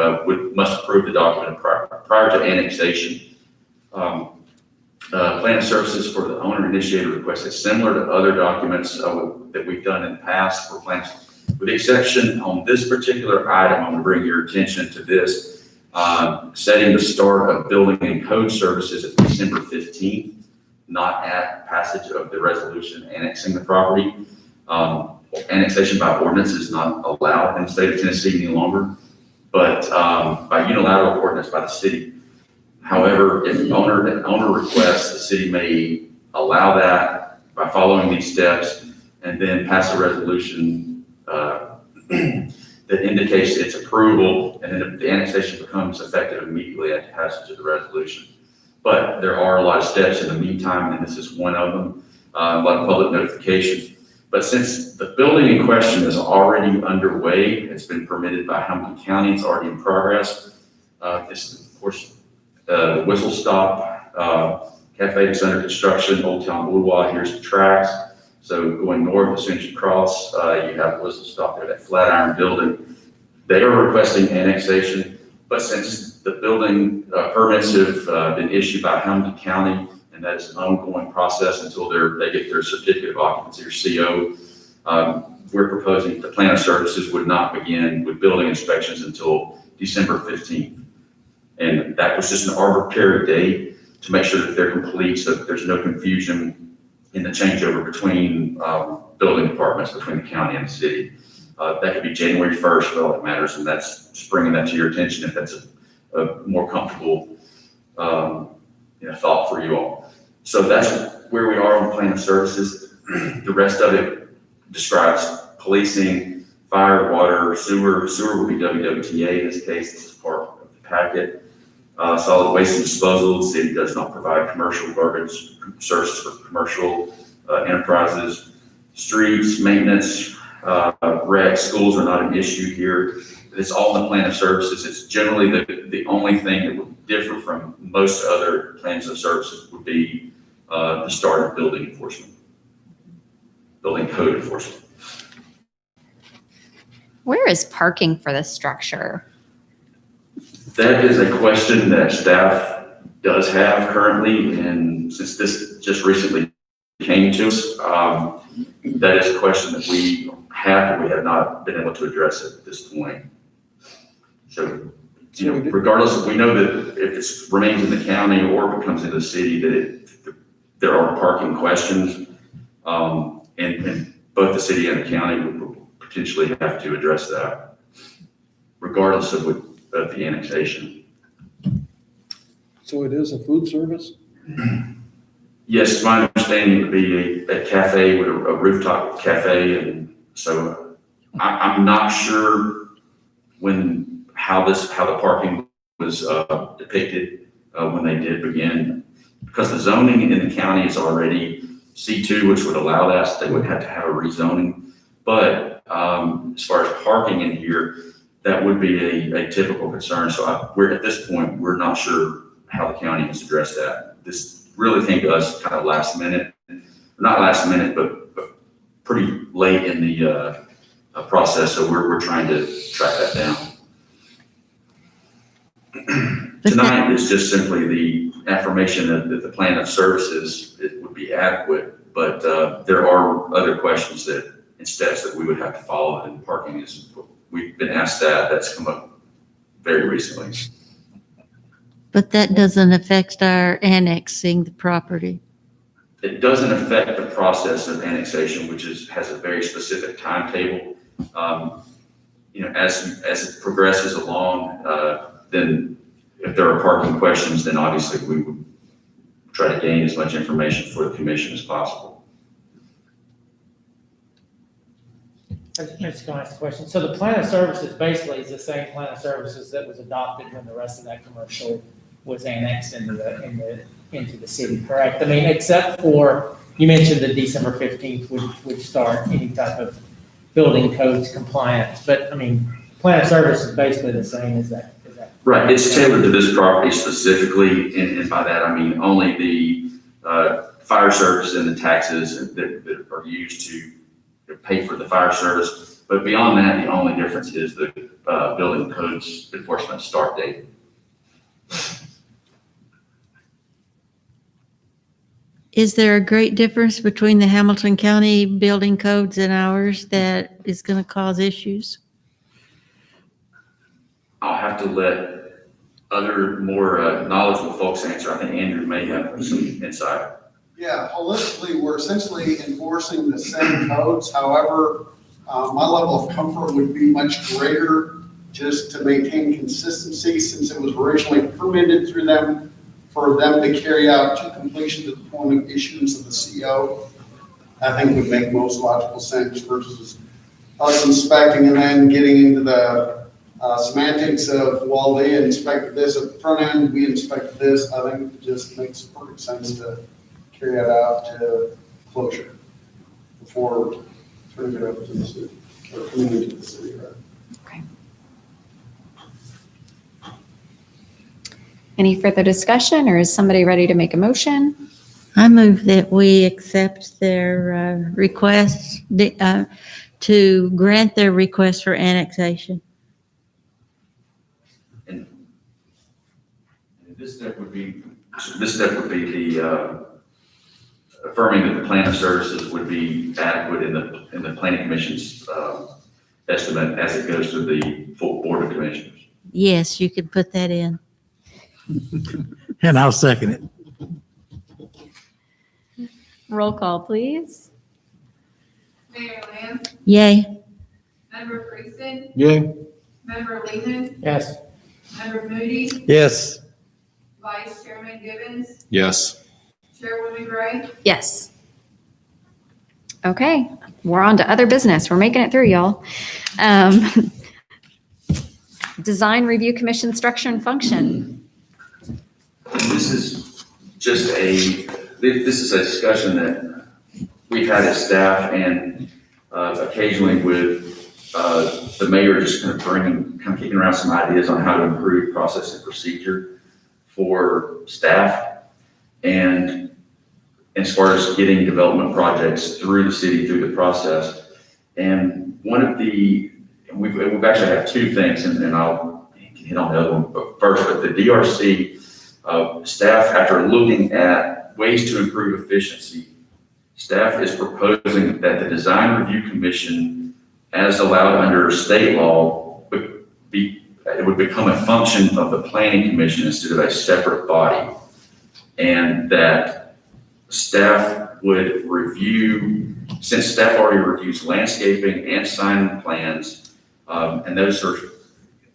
must approve the document prior to annexation. Plan of services for the owner-initiated request is similar to other documents that we've done in the past for plans. With the exception on this particular item, I'm going to bring your attention to this, setting the start of building and code services at December 15th, not at passage of the resolution annexing the property. Annexation by ordinance is not allowed in the state of Tennessee any longer, but by unilateral ordinance by the city. However, if an owner requests, the city may allow that by following these steps and then pass a resolution that indicates its approval, and then the annexation becomes effective immediately after passage of the resolution. But there are a lot of steps in the meantime, and this is one of them, a lot of public notifications. But since the building in question is already underway, it's been permitted by Hamilton County, it's already in progress. This is, of course, the Whistle Stop Cafe that's under construction, Old Town Boulevard. Here's the tracks. So going north, as soon as you cross, you have the Whistle Stop there, that Flatiron building. They are requesting annexation, but since the building permits have been issued by Hamilton County, and that is an ongoing process until they get their certificate of occupancy or CO, we're proposing the plan of services would not begin with building inspections until December 15th. And that was just an arbitrary date to make sure that they're complete so that there's no confusion in the changeover between building departments, between the county and the city. That could be January 1st for all that matters, and that's just bringing that to your attention if that's a more comfortable thought for you all. So that's where we are on the plan of services. The rest of it describes policing, fire, water, sewer. Sewer will be WWTA in this case. This is part of the packet. Solid waste and disposal. The city does not provide commercial garbage services for commercial enterprises. Streets, maintenance, rec, schools are not an issue here. It's all in the plan of services. It's generally the only thing that would differ from most other plans of services would be the start of building enforcement, building code enforcement. Where is parking for this structure? That is a question that staff does have currently, and since this just recently came to us, that is a question that we have, but we have not been able to address it at this point. So, regardless, we know that if it remains in the county or becomes in the city, that there are parking questions, and both the city and the county would potentially have to address that, regardless of the annexation. So it is a food service? Yes, my understanding would be a cafe with a rooftop cafe, and so I'm not sure how the parking was depicted when they did begin, because the zoning in the county is already C2, which would allow that, so they would have to have a rezoning. But as far as parking in here, that would be a typical concern. So we're at this point, we're not sure how the county has addressed that. This really came to us kind of last minute, not last minute, but pretty late in the process, so we're trying to track that down. Tonight is just simply the affirmation that the plan of services it would be adequate, but there are other questions and steps that we would have to follow, and parking is, we've been asked that's come up very recently. But that doesn't affect our annexing the property. It doesn't affect the process of annexation, which has a very specific timetable. As it progresses along, then if there are parking questions, then obviously we would try to gain as much information for the commission as possible. I'm just going to ask a question. So the plan of services basically is the same plan of services that was adopted when the rest of that commercial was annexed into the city, correct? I mean, except for, you mentioned the December 15th would start any type of building codes compliance, but I mean, plan of service is basically the same as that. Right, it's tailored to this property specifically, and by that I mean only the fire service and the taxes that are used to pay for the fire service. But beyond that, the only difference is the building codes enforcement start date. Is there a great difference between the Hamilton County building codes and ours that is going to cause issues? I'll have to let other more knowledgeable folks answer. I think Andrew may have some insight. Yeah, holistically, we're essentially enforcing the same codes. However, my level of comfort would be much greater just to maintain consistency since it was originally permitted through them for them to carry out to completion to the point of issuance of the CO. I think would make most logical sense versus us inspecting and then getting into the semantics of, well, they inspected this at the front end, we inspected this. I think it just makes perfect sense to carry that out to closure before turning it over to the city, or coming into the city, right? Okay. Any further discussion, or is somebody ready to make a motion? I move that we accept their request to grant their request for annexation. And this step would be the affirming that the plan of services would be adequate in the planning commission's estimate as it goes to the full board of commissioners. Yes, you can put that in. And I'll second it. Roll call, please. Mayor Lamb, Yay. Member Friesen, Yay. Member Lehman, Yes. Member Moody, Yes. Vice Chairman Givens, Yes. Chairwoman Gray. Yes. Okay, we're on to other business. We're making it through, y'all. Design Review Commission structure and function. This is just this is a discussion that we've had as staff and occasionally with the mayor just kind of kicking around some ideas on how to improve process and procedure for staff. And as far as getting development projects through the city, through the process. And one of we've actually had two things, and I'll hit on the other one first, but the DRC staff, after looking at ways to improve efficiency, staff is proposing that the Design Review Commission, as allowed under state law, it would become a function of the Planning Commission instead of a separate body. And that staff would review, since staff already reviews landscaping and sign plans, and those are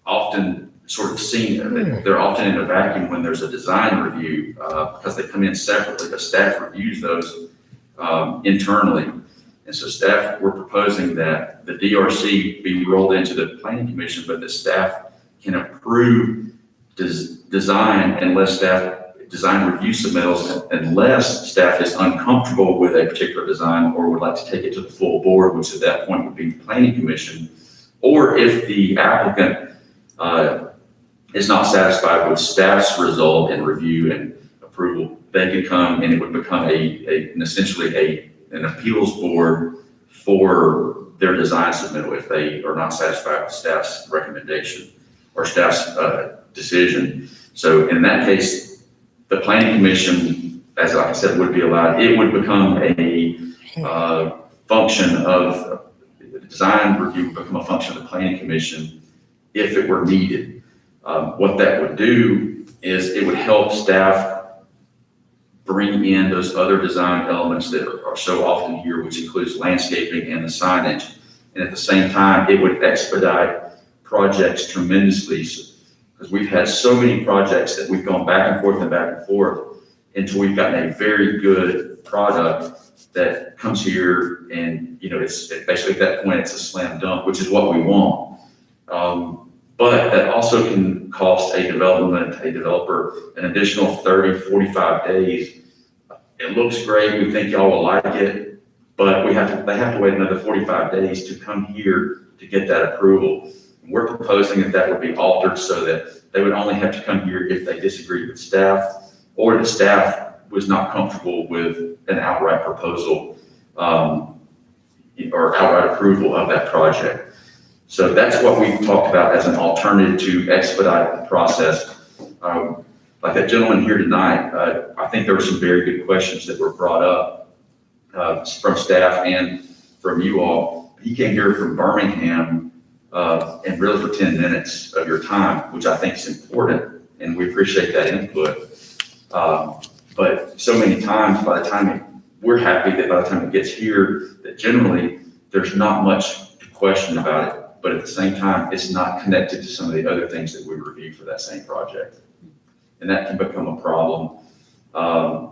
often sort of seen, they're often in a vacuum when there's a design review because they come in separately, but staff reviews those internally. And so staff, we're proposing that the DRC be rolled into the Planning Commission, but the staff can approve design design review submittals unless staff is uncomfortable with a particular design or would like to take it to the full board, which at that point would be the Planning Commission. Or if the applicant is not satisfied with staff's result and review and approval, they could come and it would become essentially an appeals board for their design submittal if they are not satisfied with staff's recommendation or staff's decision. So in that case, the planning commission, as I said, would be allowed, it would become a function of, the design review would become a function of the planning commission if it were needed. What that would do is it would help staff bring in those other design elements that are so often here, which includes landscaping and the signage. And at the same time, it would expedite projects tremendously, because we've had so many projects that we've gone back and forth until we've gotten a very good product that comes here and, it's basically at that point, it's a slam dunk, which is what we want. But that also can cost a developer an additional 30, 45 days. It looks great. We think y'all will like it, but they have to wait another 45 days to come here to get that approval. We're proposing that would be altered so that they would only have to come here if they disagree with staff or the staff was not comfortable with an outright proposal or outright approval of that project. So that's what we talked about as an alternative to expedite the process. Like that gentleman here tonight, I think there were some very good questions that were brought up from staff and from you all. He came here from Birmingham and really for 10 minutes of your time, which I think is important, and we appreciate that input. But so many times, we're happy that by the time it gets here, that generally there's not much to question about it. But at the same time, it's not connected to some of the other things that we review for that same project. And that can become a problem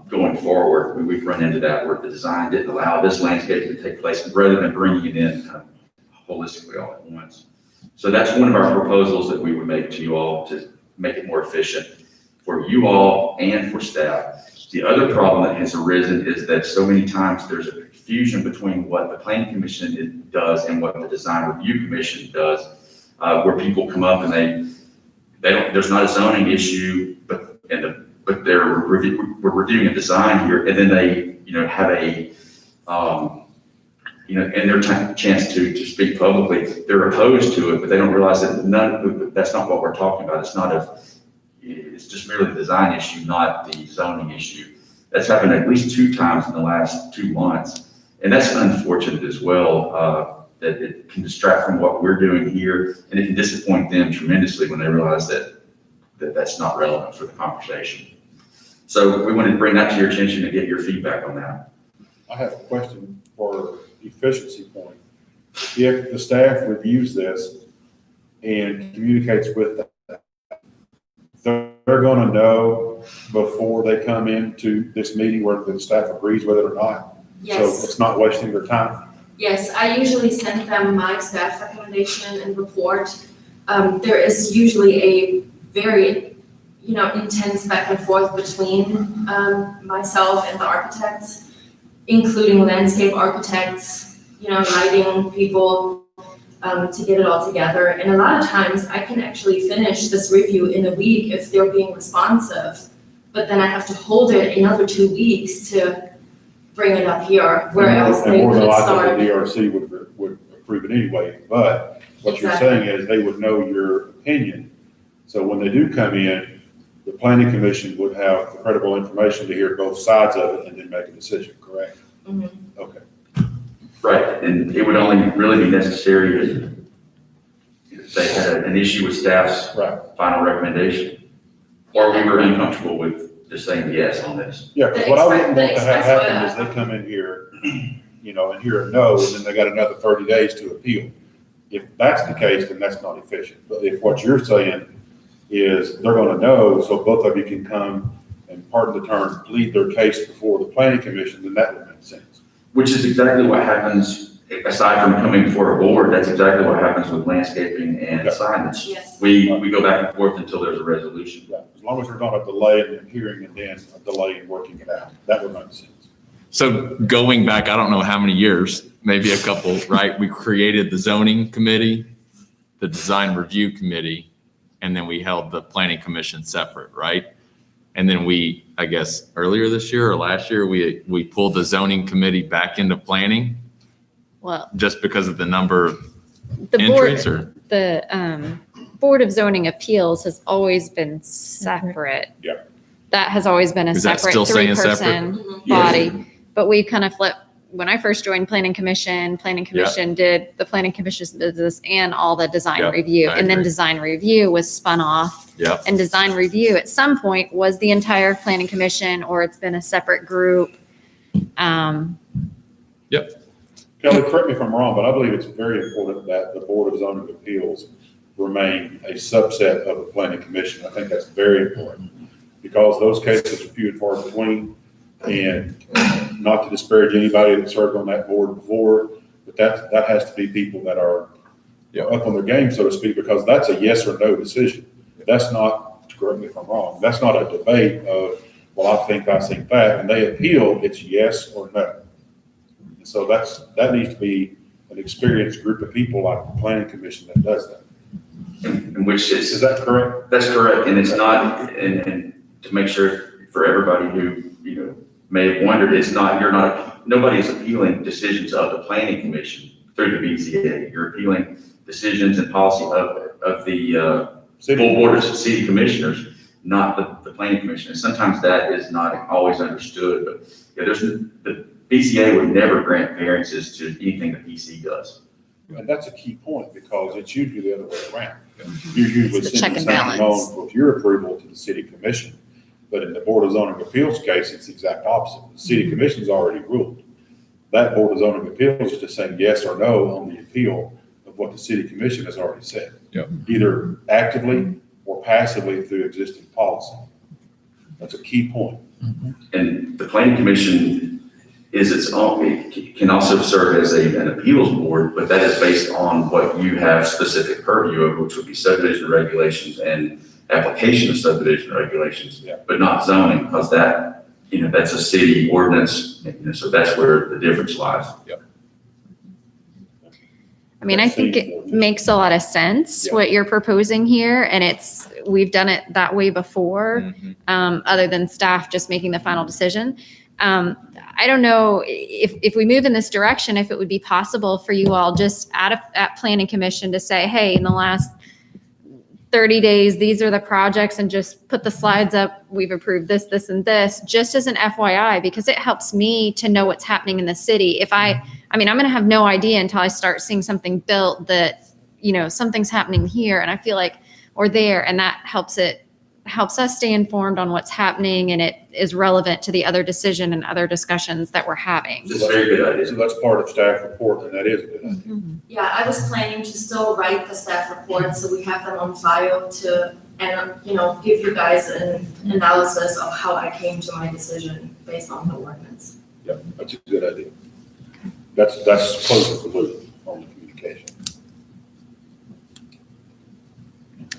going forward. We've run into that where the design didn't allow this landscape to take place rather than bringing it in kind of holistically all at once. So that's one of our proposals that we would make to you all to make it more efficient for you all and for staff. The other problem that has arisen is that so many times there's a confusion between what the Planning Commission does and what the Design Review Commission does, where people come up and they don't, there's not a zoning issue, but we're reviewing a design here, and then they, have a, in their chance to speak publicly, they're opposed to it, but they don't realize that that's not what we're talking about. It's just merely the design issue, not the zoning issue. That's happened at least 2 times in the last 2 months. And that's unfortunate as well, that it can distract from what we're doing here, and it can disappoint them tremendously when they realize that that's not relevant for the conversation. So we wanted to bring that to your attention and get your feedback on that. I have a question for efficiency point. If the staff reviews this and communicates with them, they're going to know before they come into this meeting whether the staff agrees with it or not. Yes. So it's not wasting their time. Yes, I usually send them my staff recommendation and report. There is usually a very, intense back and forth between myself and the architects, including landscape architects, lighting people, to get it all together. And a lot of times I can actually finish this review in a week if they're being responsive, but then I have to hold it another 2 weeks to bring it up here, where else they more than could likely start. the DRC would approve it anyway, but what Exactly. you're saying is they would know your opinion. So when they do come in, the planning commission would have the credible information to hear both sides of it and then make a decision, correct? Mhm. Okay. Right, and it would only really be necessary if they had an issue with staff's final recommendation, or we were uncomfortable with just saying yes on this. Yeah, because what I wouldn't want to have happen is express- they come in here, and hear a no, and then they got another 30 days to appeal. If that's the case, then that's not efficient. But if what you're saying is they're going to know, so both of you can come and, pardon the term, plead their case before the planning commission, then that would make sense. Which is exactly what happens, aside from coming before a board, that's exactly what happens with landscaping and signage. Yes. We go back and forth until there's a resolution. Yeah, as long as there's not a delay in the hearing and then a delay in working it out, that would make sense. So going back, I don't know how many years, maybe a couple, right? We created the zoning committee, the design review committee, and then we held the planning commission separate, right? And then we, I guess, earlier this year or last year, we pulled the zoning committee back into planning Well, just because of the number of the entries, board, or? the Board of Zoning Appeals has always been separate. Yeah. That has always been a Is that separate still saying three-person body. But we kind of flipped, when I first joined Planning Commission did the Planning Commission's business and all the design Yeah, review. I And then agree. design review was spun off. Yep. And design review at some point was the entire Planning Commission, or it's been a separate group. Kelly, correct me if I'm wrong, but I believe it's very important that the Board of Zoning Appeals remain a subset of the Planning Commission. I think that's very important because those cases are few and far between. And not to disparage anybody that served on that board before, but that has to be people that are up on their game, so to speak, because that's a yes or no decision. That's not, correct me if I'm wrong, that's not a debate of, well, I think that, and they appeal, it's yes or no. And so that needs to be an experienced group of people like the Planning Commission that does that. And which Is that correct? That's correct, and it's not, and to make sure for everybody who, may have wondered, nobody is appealing decisions of the Planning Commission through the BZA. You're appealing decisions and policy of the full board of city commissioners, not the Planning Commission. And sometimes that is not always understood, but the BZA would never grant variances to anything the PC does. And that's a key point because it's usually the other way around. You're usually It's the check sending and something balance. on with your approval to the city commission. But in the Board of Zoning Appeals case, it's the exact opposite. The city commission's already ruled. That Board of Zoning Appeals is just saying yes or no on the appeal of what the city commission has already said. Yep. Either actively or passively through existing policy. That's a key point. And the Planning Commission is its own, it can also serve as an appeals board, but that is based on what you have specific purview of, which would be subdivision regulations and application of subdivision regulations, but not zoning, because that, that's a city ordinance, so that's where the difference lies. I mean, I think it makes a lot of sense what you're proposing here, and we've done it that way before, other than staff just making the final decision. I don't know if we move in this direction, if it would be possible for you all just at Planning Commission to say, hey, in the last 30 days, these are the projects, and just put the slides up. We've approved this, this, and this, just as an FYI, because it helps me to know what's happening in the city. I'm going to have no idea until I start seeing something built that, something's happening here, and I feel like, or there, and that helps us stay informed on what's happening, and it is relevant to the other decision and other discussions that we're having. It's a very good idea. So that's part of staff report, and that is a good idea. Yeah, I was planning to still write the staff report, so we have them on file give you guys an analysis of how I came to my decision based on the ordinance. Yeah, that's a good idea. That's closing the loop on the communication.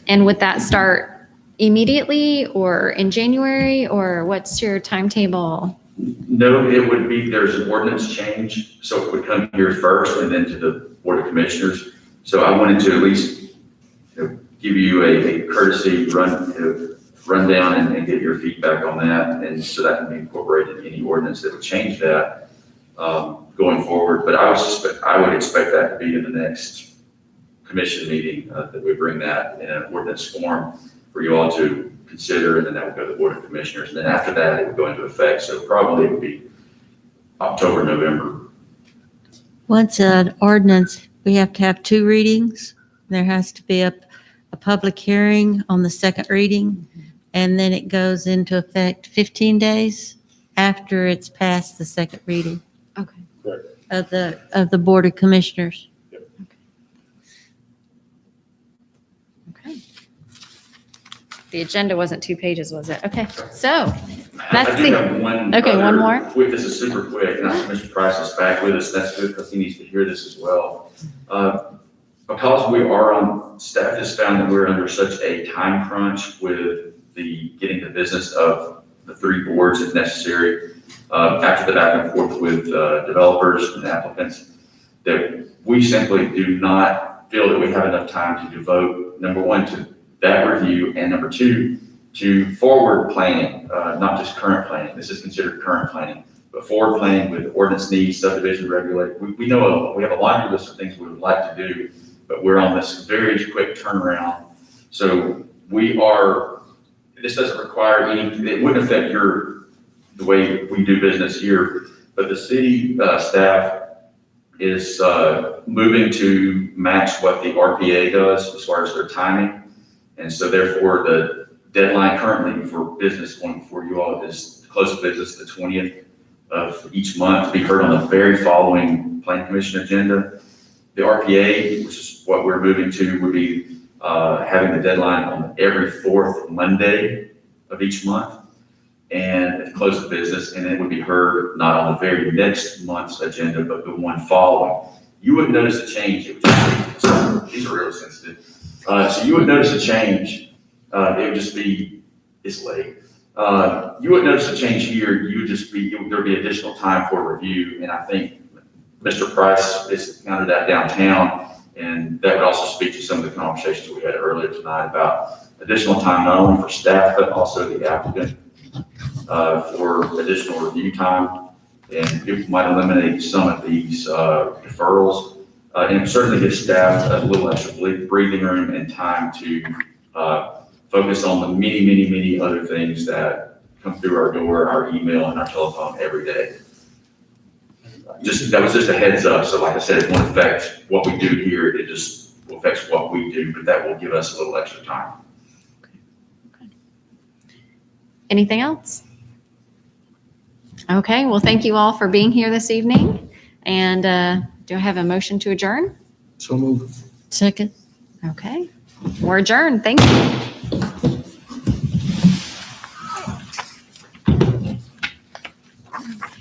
And would that start immediately or in January, or what's your timetable? No, it would be, there's an ordinance change, so it would come here first and then to the Board of Commissioners. So I wanted to at least give you a courtesy rundown and get your feedback on that, and so that can be incorporated in any ordinance that would change that going forward. But I would expect that to be in the next commission meeting, that we bring that in an ordinance form for you all to consider, and then that would go to the Board of Commissioners. And then after that, it would go into effect. So probably it would be October, November. Once an ordinance, we have to have 2 readings. There has to be a public hearing on the second reading, and then it goes into effect 15 days after it's passed the second reading. Okay. Correct. Of the Board of Commissioners. Okay. The agenda wasn't 2 pages, was it? Okay, so that's I do have one. Okay, one more? Quick, this is super quick, and Mr. Price is back with us. That's good because he needs to hear this as well. Because we are staff has found that we're under such a time crunch with getting the business of the 3 boards if necessary, after the back and forth with developers and applicants, that we simply do not feel that we have enough time to devote, number one, to that review, and number two, to forward planning, not just current planning. This is considered current planning, but forward planning with ordinance needs, subdivision regulate. We know we have a laundry list of things we would like to do, but we're on this very quick turnaround. So this doesn't require any, it wouldn't affect the way we do business here, but the city staff is moving to match what the RPA does as far as their timing. And so therefore the deadline currently for business going before you all is close of business the 20th of each month to be heard on the very following Planning Commission agenda. The RPA, which is what we're moving to, would be having the deadline on every fourth Monday of each month and at the close of business, and it would be heard not on the very next month's agenda, but the one following. You wouldn't notice a change. It would just be, these are really sensitive. So you would notice a change. It would just be, it's late. You wouldn't notice a change here. You would just be, there'd be additional time for review. And I think Mr. Price is kind of that downtown. And that would also speak to some of the conversations we had earlier tonight about additional time, not only for staff, but also the applicant for additional review time. And it might eliminate some of these deferrals. And certainly give staff a little extra breathing room and time to focus on the many other things that come through our door, our email, and our telephone every day. That was just a heads up. So like I said, it won't affect what we do here. It just affects what we do, but that will give us a little extra time. Anything else? Okay, well, thank you all for being here this evening. And do I have a motion to adjourn? So move. Second. Okay, we're adjourned. Thank you.